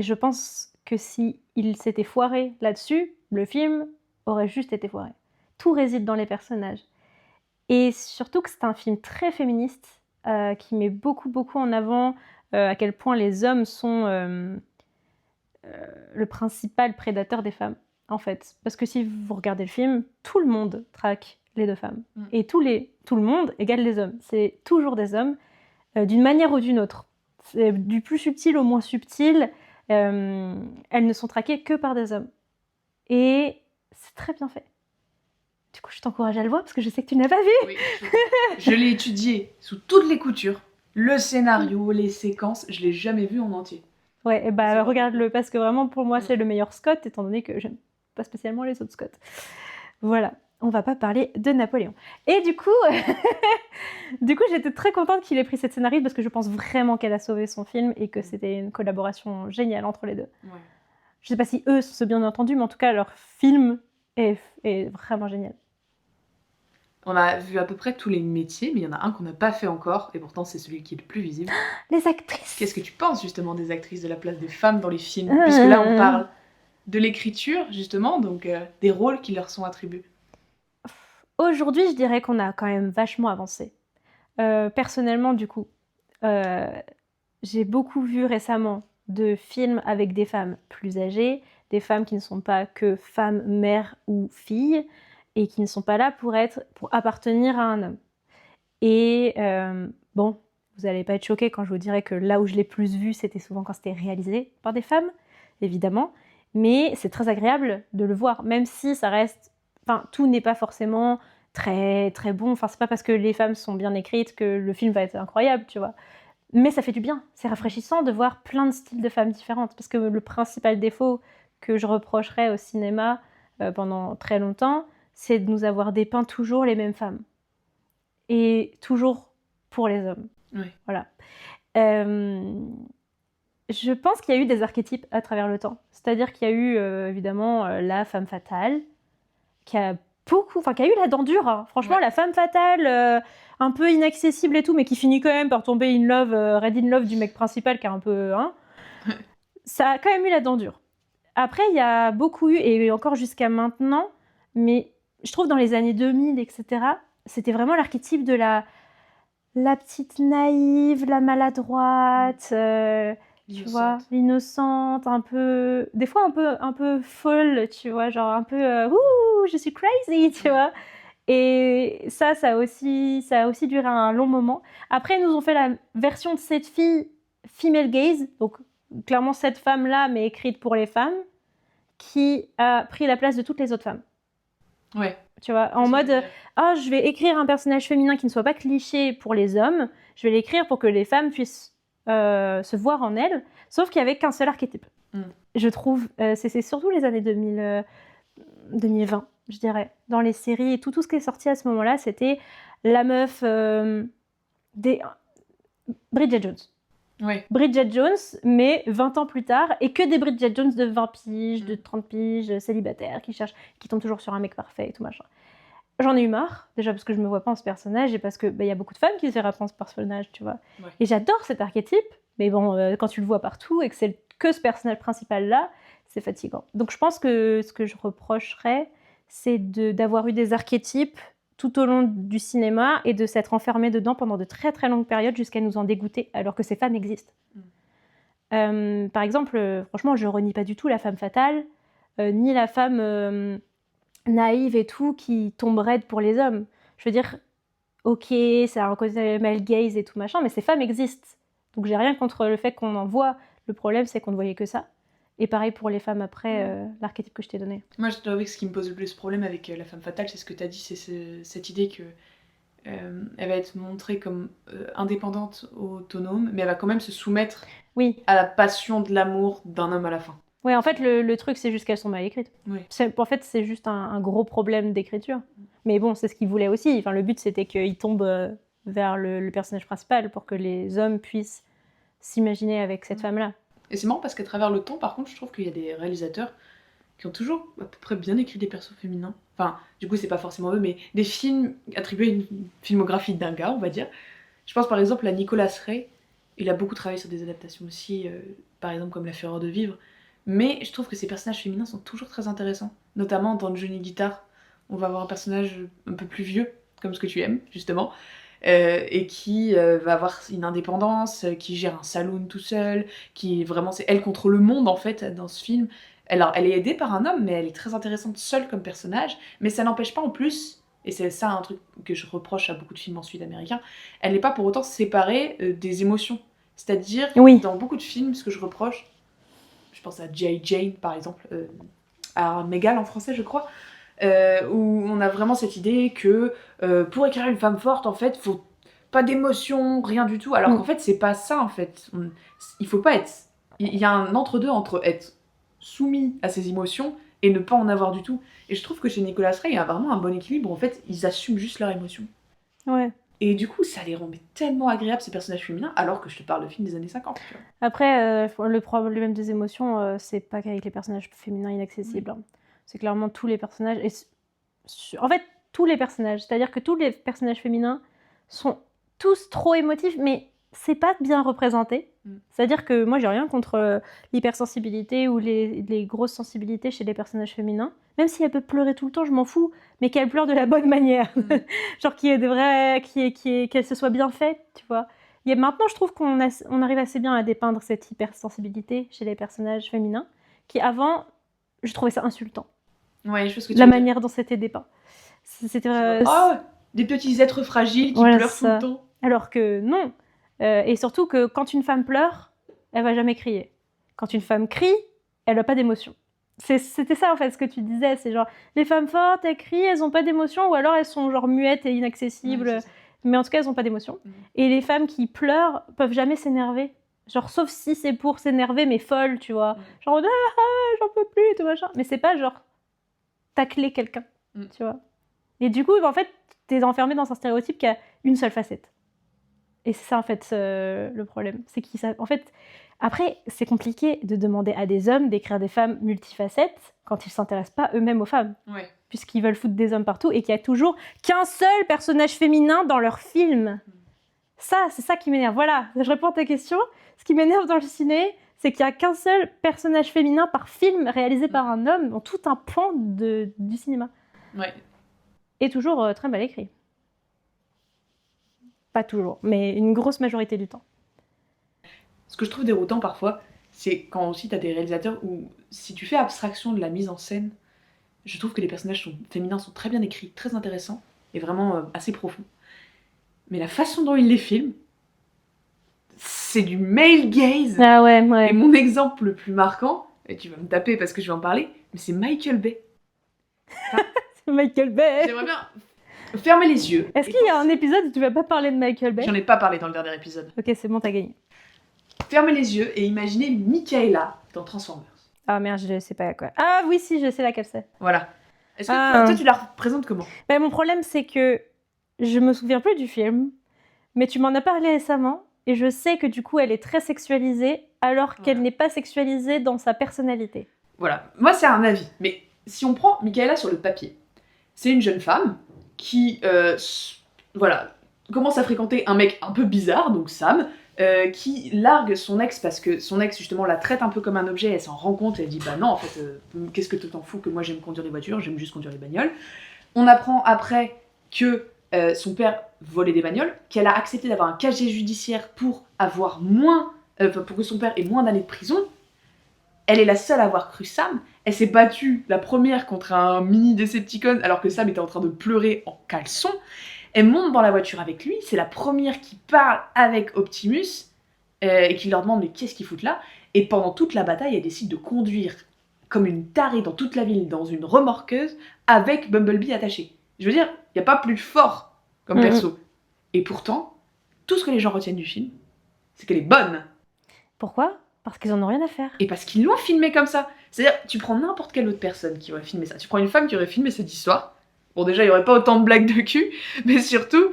je pense que si il s'était foiré là-dessus, le film aurait juste été foiré. Tout réside dans les personnages. Et surtout que c'est un film très féministe, qui met beaucoup en avant à quel point les hommes sont le principal prédateur des femmes, en fait. Parce que si vous regardez le film, tout le monde traque les deux femmes. Et tout le monde égale les hommes. C'est toujours des hommes, d'une manière ou d'une autre. C'est du plus subtil au moins subtil. Elles ne sont traquées que par des hommes. Et c'est très bien fait. Du coup, je t'encourage à le voir parce que je sais que tu ne l'as pas vu. Oui, je l'ai étudié sous toutes les coutures. Le scénario, les séquences, je l'ai jamais vu en entier. Ouais, et bah C'est regarde-le, parce que vraiment pour moi c'est le meilleur Scott, étant donné que j'aime pas spécialement les autres Scott. Voilà, on va pas parler de Napoléon. Et du coup, j'étais très contente qu'il ait pris cette scénariste, parce que je pense vraiment qu'elle a sauvé son film et que c'était une collaboration géniale entre les deux. Ouais. Je sais pas si eux se sont bien entendus, mais en tout cas leur film est vraiment génial. On a vu à peu près tous les métiers, mais il y en a un qu'on n'a pas fait encore, et pourtant c'est celui qui est le plus visible. Les actrices. Qu'est-ce que tu penses justement des actrices, de la place des femmes dans les films? Puisque là on parle de l'écriture justement, donc des rôles qui leur sont attribués. Aujourd'hui, je dirais qu'on a quand même vachement avancé. Personnellement, du coup, j'ai beaucoup vu récemment de films avec des femmes plus âgées, des femmes qui ne sont pas que femmes, mères ou filles, et qui ne sont pas là pour appartenir à un homme. Et bon, vous n'allez pas être choqués quand je vous dirai que là où je l'ai plus vu, c'était souvent quand c'était réalisé par des femmes, évidemment. Mais c'est très agréable de le voir, même si ça reste... Enfin, tout n'est pas forcément très, très bon. Enfin, c'est pas parce que les femmes sont bien écrites que le film va être incroyable, tu vois. Mais ça fait du bien. C'est rafraîchissant de voir plein de styles de femmes différentes. Parce que le principal défaut que je reprocherais au cinéma pendant très longtemps, c'est de nous avoir dépeint toujours les mêmes femmes. Et toujours pour les hommes. Oui. Voilà. Je pense qu'il y a eu des archétypes à travers le temps. C'est-à-dire qu'il y a eu évidemment la femme fatale, qui a eu la dent dure. Hein. Franchement, la femme fatale, un peu inaccessible et tout, mais qui finit quand même par tomber red in love du mec principal, qui est un peu... Hein. Ça a quand même eu la dent dure. Après, il y a beaucoup eu, et encore jusqu'à maintenant, mais je trouve dans les années 2000, etc., c'était vraiment l'archétype de la petite naïve, la maladroite, tu vois, l'innocente, un peu, des fois un peu folle, tu vois, genre un peu, ouh, je suis crazy, tu vois. Et ça a aussi duré un long moment. Après, ils nous ont fait la version de cette fille, female gaze, donc clairement cette femme-là, mais écrite pour les femmes, qui a pris la place de toutes les autres femmes. Ouais. Tu vois, en mode, je vais écrire un personnage féminin qui ne soit pas cliché pour les hommes, je vais l'écrire pour que les femmes puissent se voir en elle, sauf qu'il n'y avait qu'un seul archétype. Je trouve, c'est surtout les années 2020, je dirais, dans les séries et tout ce qui est sorti à ce moment-là, c'était la meuf des Bridget Jones. Oui. Bridget Jones, mais 20 ans plus tard, et que des Bridget Jones de 20 piges, de 30 piges, célibataires, qui tombent toujours sur un mec parfait et tout machin. J'en ai eu marre, déjà parce que je me vois pas en ce personnage, et parce que y a beaucoup de femmes qui se verraient en ce personnage, tu vois. Ouais. Et j'adore cet archétype, mais bon, quand tu le vois partout, et que c'est que ce personnage principal-là, c'est fatigant. Donc je pense que ce que je reprocherais, c'est d'avoir eu des archétypes tout au long du cinéma et de s'être enfermé dedans pendant de très très longues périodes jusqu'à nous en dégoûter, alors que ces femmes existent. Par exemple, franchement, je renie pas du tout la femme fatale, ni la femme naïve et tout, qui tombe raide pour les hommes. Je veux dire, ok, c'est un côté male gaze et tout machin, mais ces femmes existent. Donc j'ai rien contre le fait qu'on en voit. Le problème, c'est qu'on ne voyait que ça. Et pareil pour les femmes après, l'archétype que je t'ai donné. Moi, je dois avouer que ce qui me pose le plus problème avec la femme fatale, c'est ce que tu as dit, c'est cette idée que elle va être montrée comme indépendante, autonome, mais elle va quand même se soumettre à la passion de l'amour d'un homme à la fin. Oui, en fait, le truc, c'est juste qu'elles sont mal écrites. Oui. En fait, c'est juste un gros problème d'écriture. Mais bon, c'est ce qu'ils voulaient aussi. Enfin, le but, c'était qu'ils tombent vers le personnage principal pour que les hommes puissent s'imaginer avec cette femme-là. Et c'est marrant parce qu'à travers le temps, par contre, je trouve qu'il y a des réalisateurs qui ont toujours à peu près bien écrit des persos féminins. Enfin, du coup, c'est pas forcément eux, mais des films attribués à une filmographie d'un gars, on va dire. Je pense par exemple à Nicolas Ray. Il a beaucoup travaillé sur des adaptations aussi, par exemple comme La Fureur de vivre. Mais je trouve que ces personnages féminins sont toujours très intéressants. Notamment dans Johnny Guitar, on va avoir un personnage un peu plus vieux, comme ce que tu aimes, justement. Et qui va avoir une indépendance, qui gère un saloon tout seul, qui vraiment, c'est elle contre le monde en fait dans ce film. Alors, elle est aidée par un homme, mais elle est très intéressante seule comme personnage, mais ça n'empêche pas en plus, et c'est ça un truc que je reproche à beaucoup de films ensuite américains, elle n'est pas pour autant séparée des émotions. C'est-à-dire, dans beaucoup de films, ce que je reproche, je pense à J. Jane par exemple, à Megal en français je crois, où on a vraiment cette idée que pour écrire une femme forte, en fait, faut pas d'émotion, rien du tout. Alors qu'en fait, c'est pas ça, en fait. Il faut pas être Il y a un entre-deux entre être soumis à ses émotions et ne pas en avoir du tout. Et je trouve que chez Nicolas Ray, il y a vraiment un bon équilibre. En fait, ils assument juste leurs émotions. Ouais. Et du coup, ça les rend tellement agréables, ces personnages féminins, alors que je te parle de films des années 50. Tu vois. Après, le problème des émotions, c'est pas qu'avec les personnages féminins inaccessibles. Hein. C'est clairement tous les personnages. En fait, tous les personnages. C'est-à-dire que tous les personnages féminins sont tous trop émotifs, mais c'est pas bien représenté. C'est-à-dire que moi, j'ai rien contre l'hypersensibilité ou les grosses sensibilités chez les personnages féminins. Même si elle peut pleurer tout le temps, je m'en fous, mais qu'elle pleure de la bonne manière. Genre qu'elle se soit bien faite, tu vois. Maintenant, je trouve qu'on arrive assez bien à dépeindre cette hypersensibilité chez les personnages féminins, qui avant, je trouvais ça insultant. Ouais, je pense que tu la manière dont c'était dépeint. C'était oh, des petits êtres fragiles qui pleurent tout le temps. Alors que non. Et surtout que quand une femme pleure, elle va jamais crier. Quand une femme crie, elle n'a pas d'émotion. C'était ça en fait ce que tu disais, c'est genre les femmes fortes, elles crient, elles n'ont pas d'émotion, ou alors elles sont genre muettes et inaccessibles, ouais, mais en tout cas elles n'ont pas d'émotion. Et les femmes qui pleurent peuvent jamais s'énerver, genre sauf si c'est pour s'énerver mais folle, tu vois, genre j'en peux plus et tout machin, mais c'est pas genre tacler quelqu'un, tu vois. Et du coup en fait t'es enfermé dans un stéréotype qui a une seule facette. Et c'est ça en fait le problème, c'est en fait. Après, c'est compliqué de demander à des hommes d'écrire des femmes multifacettes quand ils ne s'intéressent pas eux-mêmes aux femmes. Ouais. Puisqu'ils veulent foutre des hommes partout et qu'il n'y a toujours qu'un seul personnage féminin dans leur film. Ça, c'est ça qui m'énerve. Voilà, je réponds à ta question. Ce qui m'énerve dans le ciné, c'est qu'il n'y a qu'un seul personnage féminin par film réalisé par un homme dans tout un pan du cinéma. Ouais. Et toujours très mal écrit. Pas toujours, mais une grosse majorité du temps. Ce que je trouve déroutant parfois, c'est quand aussi t'as des réalisateurs où si tu fais abstraction de la mise en scène, je trouve que les personnages féminins sont très bien écrits, très intéressants et vraiment assez profonds. Mais la façon dont ils les filment, c'est du male gaze. Ah ouais, ouais. Et mon exemple le plus marquant, et tu vas me taper parce que je vais en parler, mais c'est Michael Bay. Enfin, c'est Michael Bay. J'aimerais bien fermer les yeux. Est-ce qu'il y a un épisode où tu vas pas parler de Michael Bay ? J'en ai pas parlé dans le dernier épisode. Ok, c'est bon, t'as gagné. Fermez les yeux et imaginez Michaela dans Transformers. Ah merde, je sais pas quoi. Ah oui, si, je sais laquelle c'est. Voilà. Est-ce que toi, tu la représentes comment ? Bah, mon problème, c'est que je me souviens plus du film, mais tu m'en as parlé récemment, et je sais que du coup, elle est très sexualisée, alors qu'elle n'est pas sexualisée dans sa personnalité. Voilà. Moi, c'est un avis. Mais si on prend Michaela sur le papier, c'est une jeune femme qui, commence à fréquenter un mec un peu bizarre, donc Sam, qui largue son ex parce que son ex justement la traite un peu comme un objet, elle s'en rend compte et elle dit bah non en fait qu'est-ce que tu t'en fous que moi j'aime conduire les voitures, j'aime juste conduire les bagnoles. On apprend après que son père volait des bagnoles, qu'elle a accepté d'avoir un casier judiciaire pour avoir pour que son père ait moins d'années de prison. Elle est la seule à avoir cru Sam. Elle s'est battue la première contre un mini Decepticon alors que Sam était en train de pleurer en caleçon. Elle monte dans la voiture avec lui, c'est la première qui parle avec Optimus et qui leur demande mais qu'est-ce qu'ils foutent là ? Et pendant toute la bataille, elle décide de conduire comme une tarée dans toute la ville, dans une remorqueuse, avec Bumblebee attaché. Je veux dire, il n'y a pas plus fort comme perso. Et pourtant, tout ce que les gens retiennent du film, c'est qu'elle est bonne. Pourquoi ? Parce qu'ils en ont rien à faire. Et parce qu'ils l'ont filmé comme ça. C'est-à-dire, tu prends n'importe quelle autre personne qui aurait filmé ça. Tu prends une femme qui aurait filmé cette histoire. Bon, déjà, il n'y aurait pas autant de blagues de cul, mais surtout,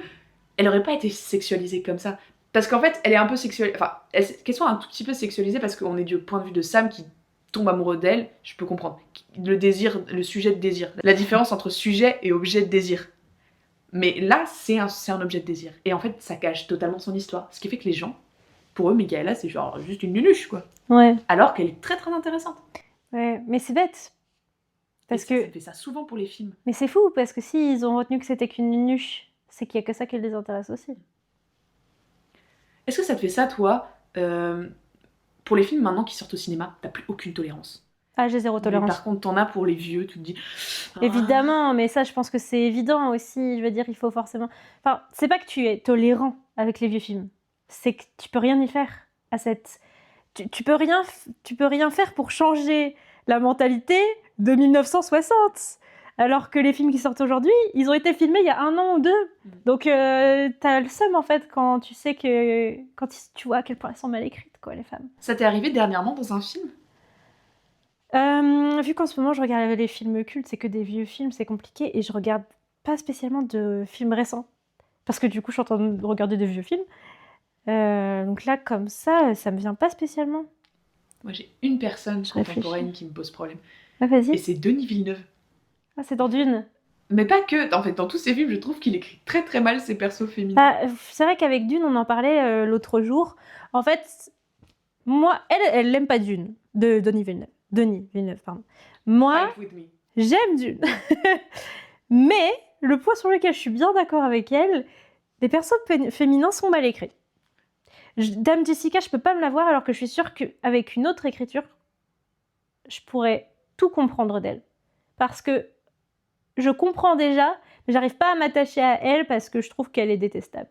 elle n'aurait pas été sexualisée comme ça. Parce qu'en fait, elle est un peu sexualisée. Enfin, qu'elle soit un tout petit peu sexualisée parce qu'on est du point de vue de Sam qui tombe amoureux d'elle, je peux comprendre. Le désir, le sujet de désir. La différence entre sujet et objet de désir. Mais là, c'est un objet de désir. Et en fait, ça cache totalement son histoire. Ce qui fait que les gens, pour eux, Michaela, c'est genre juste une nunuche, quoi. Ouais. Alors qu'elle est très très intéressante. Ouais, mais c'est bête. Parce que... Ça fait ça souvent pour les films. Mais c'est fou, parce que s'ils ont retenu que c'était qu'une nunuche, c'est qu'il y a que ça qui les intéresse aussi. Est-ce que ça te fait ça, toi, pour les films maintenant qui sortent au cinéma, t'as plus aucune tolérance ? Ah, j'ai zéro tolérance. Mais par contre, t'en as pour les vieux, tu te dis... Évidemment, mais ça, je pense que c'est évident aussi. Je veux dire, il faut forcément... Enfin, c'est pas que tu es tolérant avec les vieux films. C'est que tu peux rien y faire à cette... Tu peux rien faire pour changer la mentalité de 1960. Alors que les films qui sortent aujourd'hui, ils ont été filmés il y a 1 an ou 2. Donc, t'as le seum, en fait, quand tu sais que... Quand tu vois à quel point elles sont mal écrites. quoi, les femmes. Ça t'est arrivé dernièrement dans un film? Vu qu'en ce moment, je regarde les films cultes, c'est que des vieux films, c'est compliqué et je regarde pas spécialement de films récents. Parce que du coup, je suis en train de regarder des vieux films. Donc là, comme ça me vient pas spécialement. Moi, j'ai une personne Je contemporaine réfléchis. qui me pose problème. Ah, vas-y. Et c'est Denis Villeneuve. Ah, c'est dans Dune. Mais pas que. En fait, dans tous ses films, je trouve qu'il écrit très très mal ses persos féminins. Bah, c'est vrai qu'avec Dune, on en parlait l'autre jour. En fait, moi, elle l'aime pas Dune, de Denis Villeneuve, pardon. Moi, Fight with me. j'aime Dune. Mais le point sur lequel je suis bien d'accord avec elle, les persos féminins sont mal écrits. Dame Jessica, je peux pas me la voir alors que je suis sûre qu'avec une autre écriture, je pourrais tout comprendre d'elle. Parce que je comprends déjà, mais j'arrive pas à m'attacher à elle parce que je trouve qu'elle est détestable.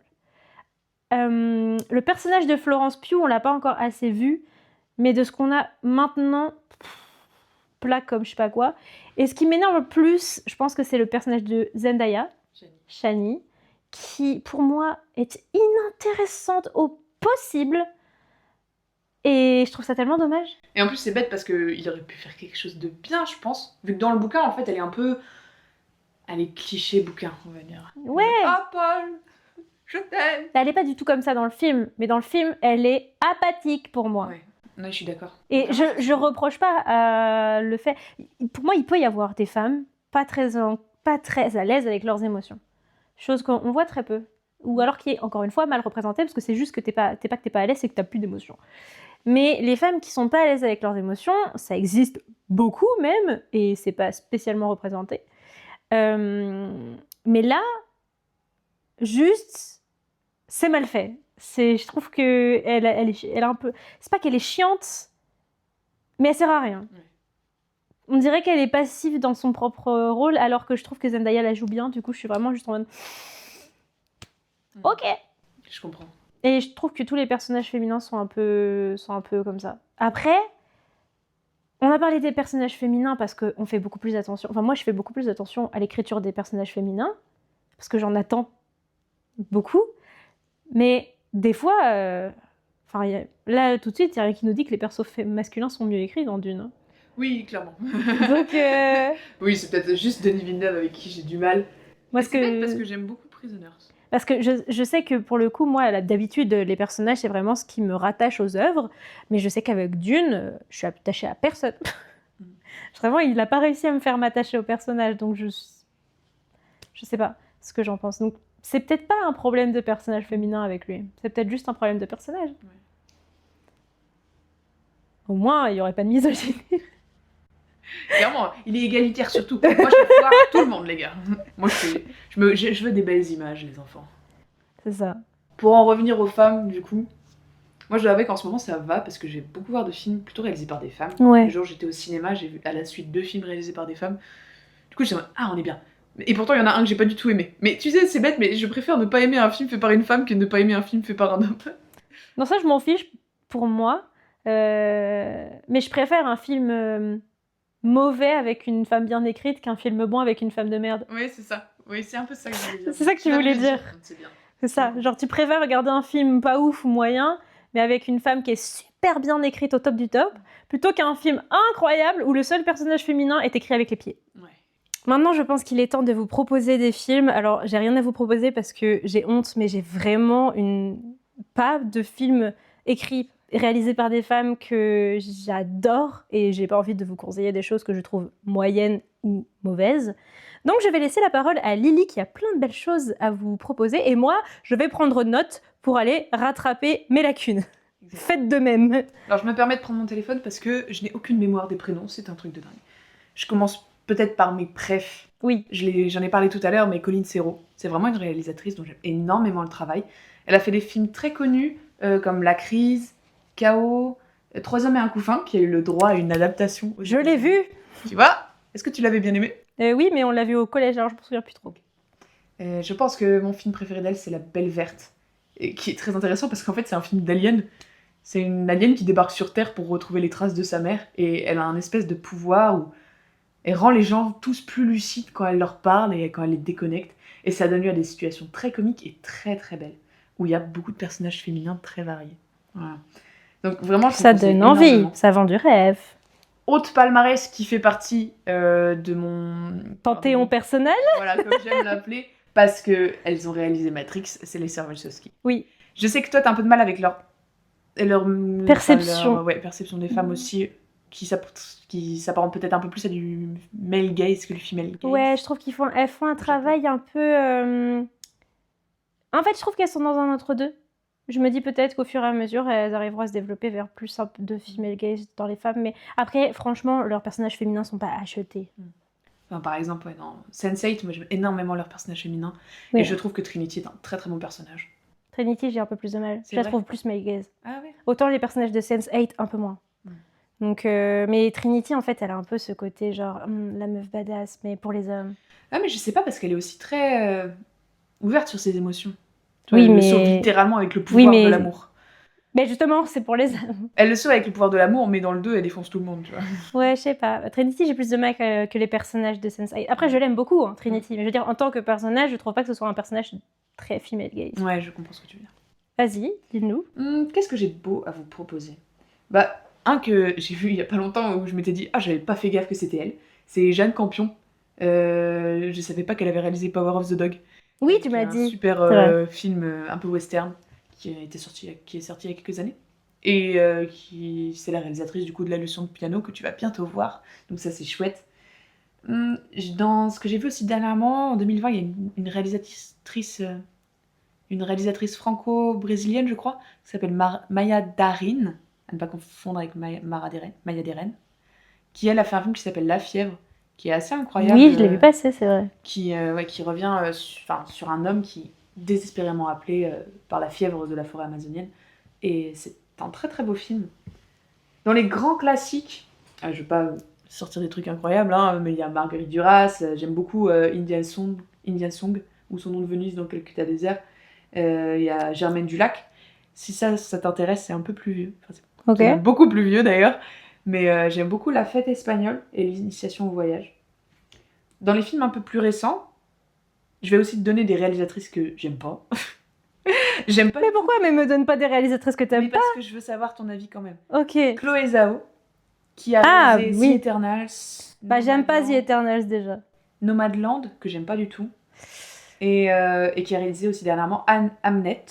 Le personnage de Florence Pugh, on l'a pas encore assez vu, mais de ce qu'on a maintenant, plat comme je sais pas quoi. Et ce qui m'énerve le plus, je pense que c'est le personnage de Zendaya, Shani, qui pour moi est inintéressante au possible. Et je trouve ça tellement dommage. Et en plus, c'est bête parce qu'il aurait pu faire quelque chose de bien, je pense. Vu que dans le bouquin, en fait, elle est un peu. Elle est cliché bouquin, on va dire. Ouais. Ah, Paul, je t'aime. Elle est pas du tout comme ça dans le film, mais dans le film, elle est apathique pour moi. Ouais, je suis d'accord. Et je reproche pas le fait. Pour moi, il peut y avoir des femmes pas très à l'aise avec leurs émotions. Chose qu'on voit très peu. Ou alors qui est, encore une fois, mal représentée, parce que c'est juste que t'es pas à l'aise et que t'as plus d'émotions. Mais les femmes qui sont pas à l'aise avec leurs émotions, ça existe beaucoup même, et c'est pas spécialement représenté. Mais là, juste, c'est mal fait. Je trouve que elle est un peu. C'est pas qu'elle est chiante, mais elle sert à rien. Ouais. On dirait qu'elle est passive dans son propre rôle, alors que je trouve que Zendaya la joue bien. Du coup, je suis vraiment juste en mode. Ok. Je comprends. Et je trouve que tous les personnages féminins sont un peu comme ça. Après, on a parlé des personnages féminins parce qu'on fait beaucoup plus attention. Enfin, moi, je fais beaucoup plus attention à l'écriture des personnages féminins parce que j'en attends beaucoup. Mais des fois, là, tout de suite, il y a rien qui nous dit que les persos masculins sont mieux écrits dans Dune. Oui, clairement. Donc, Oui, c'est peut-être juste Denis Villeneuve avec qui j'ai du mal. moi, C'est bête parce que j'aime beaucoup Prisoners. Parce que je sais que pour le coup, moi, d'habitude, les personnages, c'est vraiment ce qui me rattache aux œuvres. Mais je sais qu'avec Dune, je suis attachée à personne. Vraiment, il n'a pas réussi à me faire m'attacher au personnage. Donc, je sais pas ce que j'en pense. Donc, c'est peut-être pas un problème de personnage féminin avec lui. C'est peut-être juste un problème de personnage. Ouais. Au moins, il n'y aurait pas de misogynie. Clairement, il est égalitaire surtout. Moi, je veux voir tout le monde, les gars. Moi, je veux des belles images, les enfants. C'est ça. Pour en revenir aux femmes, du coup, moi, je dois avouer qu'en ce moment, ça va parce que j'ai beaucoup voir de films plutôt réalisés par des femmes. Ouais. Le jour où j'étais au cinéma, j'ai vu à la suite 2 films réalisés par des femmes. Du coup, j'étais en mode, ah, on est bien. Et pourtant, il y en a un que j'ai pas du tout aimé. Mais tu sais, c'est bête, mais je préfère ne pas aimer un film fait par une femme que ne pas aimer un film fait par un homme. Non, ça, je m'en fiche pour moi. Mais je préfère un film mauvais avec une femme bien écrite qu'un film bon avec une femme de merde. Oui, c'est ça. Oui, c'est un peu ça que je voulais dire. C'est ça que tu voulais dire. C'est bien. C'est ça. Genre, tu préfères regarder un film pas ouf ou moyen, mais avec une femme qui est super bien écrite au top du top, plutôt qu'un film incroyable où le seul personnage féminin est écrit avec les pieds. Ouais. Maintenant, je pense qu'il est temps de vous proposer des films. Alors, j'ai rien à vous proposer parce que j'ai honte, mais j'ai vraiment pas de films écrits, réalisés par des femmes que j'adore et j'ai pas envie de vous conseiller des choses que je trouve moyennes ou mauvaises. Donc, je vais laisser la parole à Lily qui a plein de belles choses à vous proposer et moi, je vais prendre note pour aller rattraper mes lacunes. Faites de même. Alors, je me permets de prendre mon téléphone parce que je n'ai aucune mémoire des prénoms, c'est un truc de dingue. Je commence peut-être par mes préfs. Oui. J'en ai parlé tout à l'heure, mais Colline Serrault, c'est vraiment une réalisatrice dont j'aime énormément le travail. Elle a fait des films très connus comme La Crise, Chaos, 3 hommes et un couffin, qui a eu le droit à une adaptation. Je l'ai vu. Tu vois? Est-ce que tu l'avais bien aimé? Oui, mais on l'a vu au collège, alors je me souviens plus trop. Je pense que mon film préféré d'elle, c'est La Belle Verte, et qui est très intéressant parce qu'en fait, c'est un film d'alien. C'est une alien qui débarque sur Terre pour retrouver les traces de sa mère, et elle a un espèce de pouvoir où elle rend les gens tous plus lucides quand elle leur parle et quand elle les déconnecte. Et ça donne lieu à des situations très comiques et très très belles, où il y a beaucoup de personnages féminins très variés. Voilà. Donc vraiment, je te Ça conseille donne envie, énormément. ça vend du rêve. Autre palmarès qui fait partie de mon Panthéon personnel. Voilà, comme j'aime l'appeler, parce que elles ont réalisé Matrix, c'est les sœurs Wachowski. Oui. Je sais que toi, t'as un peu de mal avec leur Perception. perception des femmes aussi, qui s'apparente peut-être un peu plus à du male gaze que du female gaze. Ouais, je trouve elles font un travail un peu... En fait, je trouve qu'elles sont dans un entre-deux. Je me dis peut-être qu'au fur et à mesure, elles arriveront à se développer vers plus un peu de female gaze dans les femmes. Mais après, franchement, leurs personnages féminins sont pas achetés. Enfin, par exemple, ouais, dans Sense8, moi j'aime énormément leurs personnages féminins. Oui. Et je trouve que Trinity est un très très bon personnage. Trinity, j'ai un peu plus de mal. C'est Je la vrai trouve plus male gaze. Ah ouais. Autant les personnages de Sense8, un peu moins. Donc, mais Trinity, en fait, elle a un peu ce côté genre la meuf badass, mais pour les hommes. Ah, mais je sais pas, parce qu'elle est aussi très ouverte sur ses émotions. Tu Oui, vois, elle mais... le sauve littéralement avec le pouvoir de l'amour. Mais justement, c'est pour les hommes. Elle le sauve avec le pouvoir de l'amour, mais dans le 2, elle défonce tout le monde, tu vois. Ouais, je sais pas. Trinity, j'ai plus de mal que les personnages de Sense8. Après, je l'aime beaucoup, hein, Trinity. Mais je veux dire, en tant que personnage, je trouve pas que ce soit un personnage très female gaze. Ouais, je comprends ce que tu veux dire. Vas-y, dis-nous. Qu'est-ce que j'ai de beau à vous proposer? Bah, un que j'ai vu il y a pas longtemps où je m'étais dit, ah, j'avais pas fait gaffe que c'était elle. C'est Jeanne Campion. Je savais pas qu'elle avait réalisé Power of the Dog. Oui, tu qui est m'as un dit. super film un peu western qui est sorti il y a quelques années. Et c'est la réalisatrice du coup de la leçon de piano que tu vas bientôt voir. Donc ça, c'est chouette. Dans ce que j'ai vu aussi dernièrement, en 2020, il y a une réalisatrice franco-brésilienne, je crois, qui s'appelle Maya Darin, à ne pas confondre avec Maya Deren, qui elle a fait un film qui s'appelle La Fièvre, qui est assez incroyable. Oui, je l'ai vu passer, c'est vrai. Qui revient sur un homme qui est désespérément appelé par la fièvre de la forêt amazonienne. Et c'est un très très beau film. Dans les grands classiques, je vais pas sortir des trucs incroyables, hein, mais il y a Marguerite Duras, j'aime beaucoup Indian Song, ou Son nom de Venise dans Calcutta Désert. Il y a Germaine Dulac. Si ça t'intéresse, c'est un peu plus vieux. Enfin, c'est beaucoup plus vieux d'ailleurs. Mais j'aime beaucoup La Fête espagnole et L'Initiation au voyage. Dans les films un peu plus récents, je vais aussi te donner des réalisatrices que j'aime pas. J'aime pas. Mais pourquoi? Mais me donne pas des réalisatrices que t'aimes pas. Parce que je veux savoir ton avis quand même. Ok. Chloé Zhao, qui a réalisé The Eternals. Bah, j'aime pas The Eternals déjà. Nomadland, que j'aime pas du tout. Et qui a réalisé aussi dernièrement Hamnet.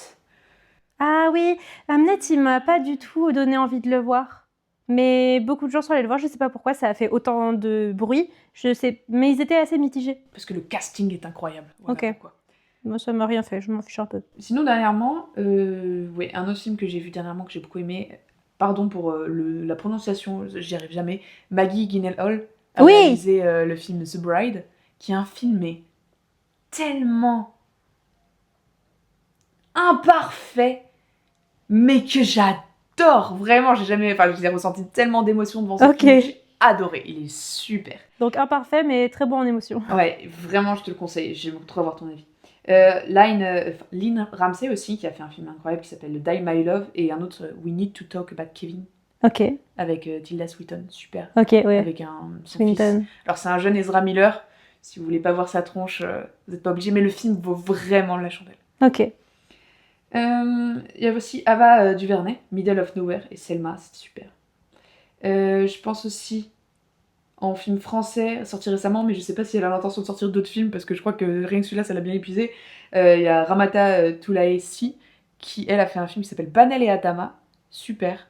Ah oui, Hamnet, il m'a pas du tout donné envie de le voir. Mais beaucoup de gens sont allés le voir, je sais pas pourquoi ça a fait autant de bruit. Je sais, mais ils étaient assez mitigés. Parce que le casting est incroyable. Voilà ok. Pourquoi. Moi, ça m'a rien fait, je m'en fiche un peu. Sinon, dernièrement, un autre film que j'ai vu dernièrement que j'ai beaucoup aimé, pardon pour la prononciation, j'y arrive jamais, Maggie Gyllenhaal a réalisé le film The Bride, qui est un film mais tellement imparfait, mais que j'adore. Vraiment, j'ai ressenti tellement d'émotions devant ce film. J'ai adoré, il est super. Donc imparfait, mais très bon en émotion. Ouais, vraiment, je te le conseille, j'aime trop avoir ton avis. Lynn Ramsey aussi, qui a fait un film incroyable qui s'appelle Die My Love, et un autre, We Need to Talk About Kevin. Ok. Avec Tilda Swinton, super. Ok, ouais. Avec son fils. Alors c'est un jeune Ezra Miller, si vous voulez pas voir sa tronche, vous n'êtes pas obligé, mais le film vaut vraiment la chandelle. Ok. Il y a aussi Ava DuVernay, Middle of Nowhere, et Selma, c'est super. Je pense aussi en film français, sorti récemment, mais je sais pas si elle a l'intention de sortir d'autres films, parce que je crois que rien que celui-là, ça l'a bien épuisé. Il y a Ramata Toulaesi, qui, elle, a fait un film qui s'appelle Banel et Adama, super,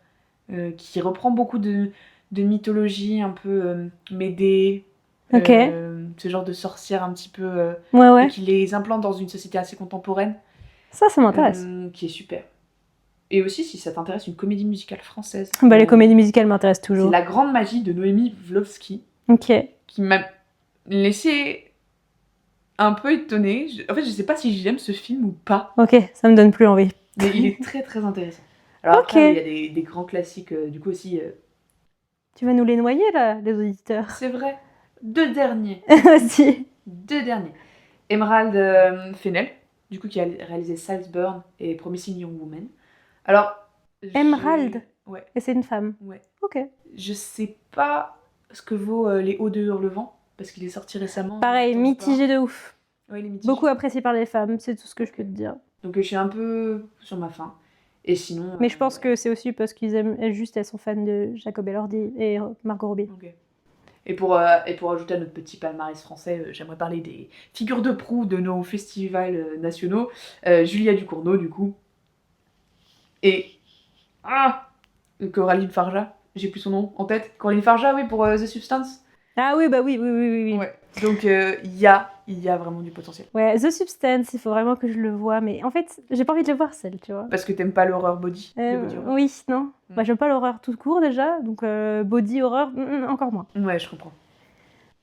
qui reprend beaucoup de mythologie, un peu Médée, ce genre de sorcière un petit peu, et qui les implante dans une société assez contemporaine. Ça m'intéresse. Qui est super. Et aussi, si ça t'intéresse, une comédie musicale française. Bah, les comédies musicales m'intéressent toujours. C'est La Grande Magie de Noémie Vlovsky. Ok. Qui m'a laissé un peu étonnée. En fait, je sais pas si j'aime ce film ou pas. Ok, ça me donne plus envie. Mais il est très très intéressant. Alors après, il y a des grands classiques, du coup aussi... Tu vas nous les noyer, là, les auditeurs. C'est vrai. 2 derniers. Vas-y. 2 derniers. Emerald Fennell, du coup, qui a réalisé Saltburn et Promising Young Woman. Alors... Emerald. Ouais. Et c'est une femme. Ouais. Ok. Je sais pas ce que vaut Les Hauts de Hurlevent, parce qu'il est sorti récemment. Pareil, mitigé de ouf. Ouais, il est mitigé. Beaucoup apprécié par les femmes, c'est tout ce que je peux te dire. Donc je suis un peu sur ma faim. Et sinon. Mais je pense que c'est aussi parce qu'ils aiment, elles sont fans de Jacob Elordi et Margot Robbie. Ok. Et pour ajouter à notre petit palmarès français, j'aimerais parler des figures de proue de nos festivals nationaux. Julia Ducournau, du coup. Et. Coraline Farja, j'ai plus son nom en tête. Coraline Farja, oui, pour The Substance. Ah oui, bah oui. Ouais. Donc il y a vraiment du potentiel. Ouais, The Substance, il faut vraiment que je le voie, mais en fait, j'ai pas envie de le voir seul, tu vois. Parce que t'aimes pas l'horreur body. Le body horror. Oui, non. Moi, j'aime pas l'horreur tout court déjà, donc body horror, encore moins. Ouais, je comprends.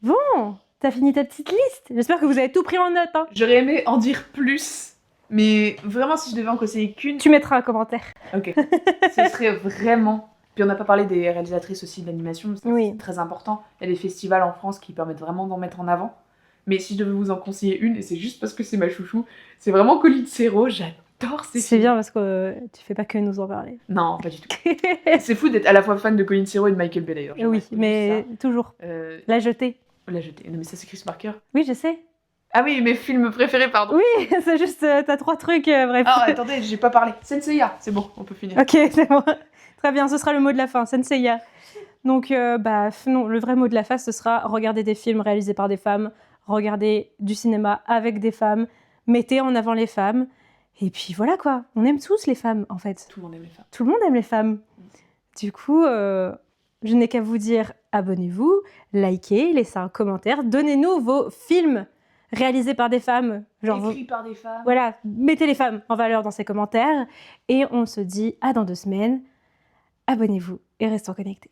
Bon, t'as fini ta petite liste. J'espère que vous avez tout pris en note. Hein. J'aurais aimé en dire plus, mais vraiment, si je devais en conseiller qu'une. Tu mettras un commentaire. Ok. Ce serait vraiment. Puis on n'a pas parlé des réalisatrices aussi de l'animation, c'est très important. Il y a des festivals en France qui permettent vraiment d'en mettre en avant. Mais si je devais vous en conseiller une, et c'est juste parce que c'est ma chouchou, c'est vraiment Colin Serrault, j'adore ces films. C'est bien parce que tu fais pas que nous en parler. Non, pas du tout. C'est fou d'être à la fois fan de Colin Serrault et de Michael Bay d'ailleurs. Oui, mais toujours. La jetée. La jetée. Non mais ça c'est Chris Marker. Oui, je sais. Ah oui, mes films préférés, pardon. Oui, c'est juste, t'as 3 trucs, bref. Ah, attendez, j'ai pas parlé. Senseiya, c'est bon, on peut finir. Ok, c'est bon. Très bien, ce sera le mot de la fin, Senseiya. Donc, non, le vrai mot de la fin, ce sera regarder des films réalisés par des femmes, regarder du cinéma avec des femmes, mettez en avant les femmes. Et puis voilà quoi, on aime tous les femmes en fait. Tout le monde aime les femmes. Tout le monde aime les femmes. Du coup, je n'ai qu'à vous dire abonnez-vous, likez, laissez un commentaire, donnez-nous vos films réalisés par des femmes. Genre écrits par des femmes. Voilà, mettez les femmes en valeur dans ces commentaires. Et on se dit à dans 2 semaines. Abonnez-vous et restons connectés.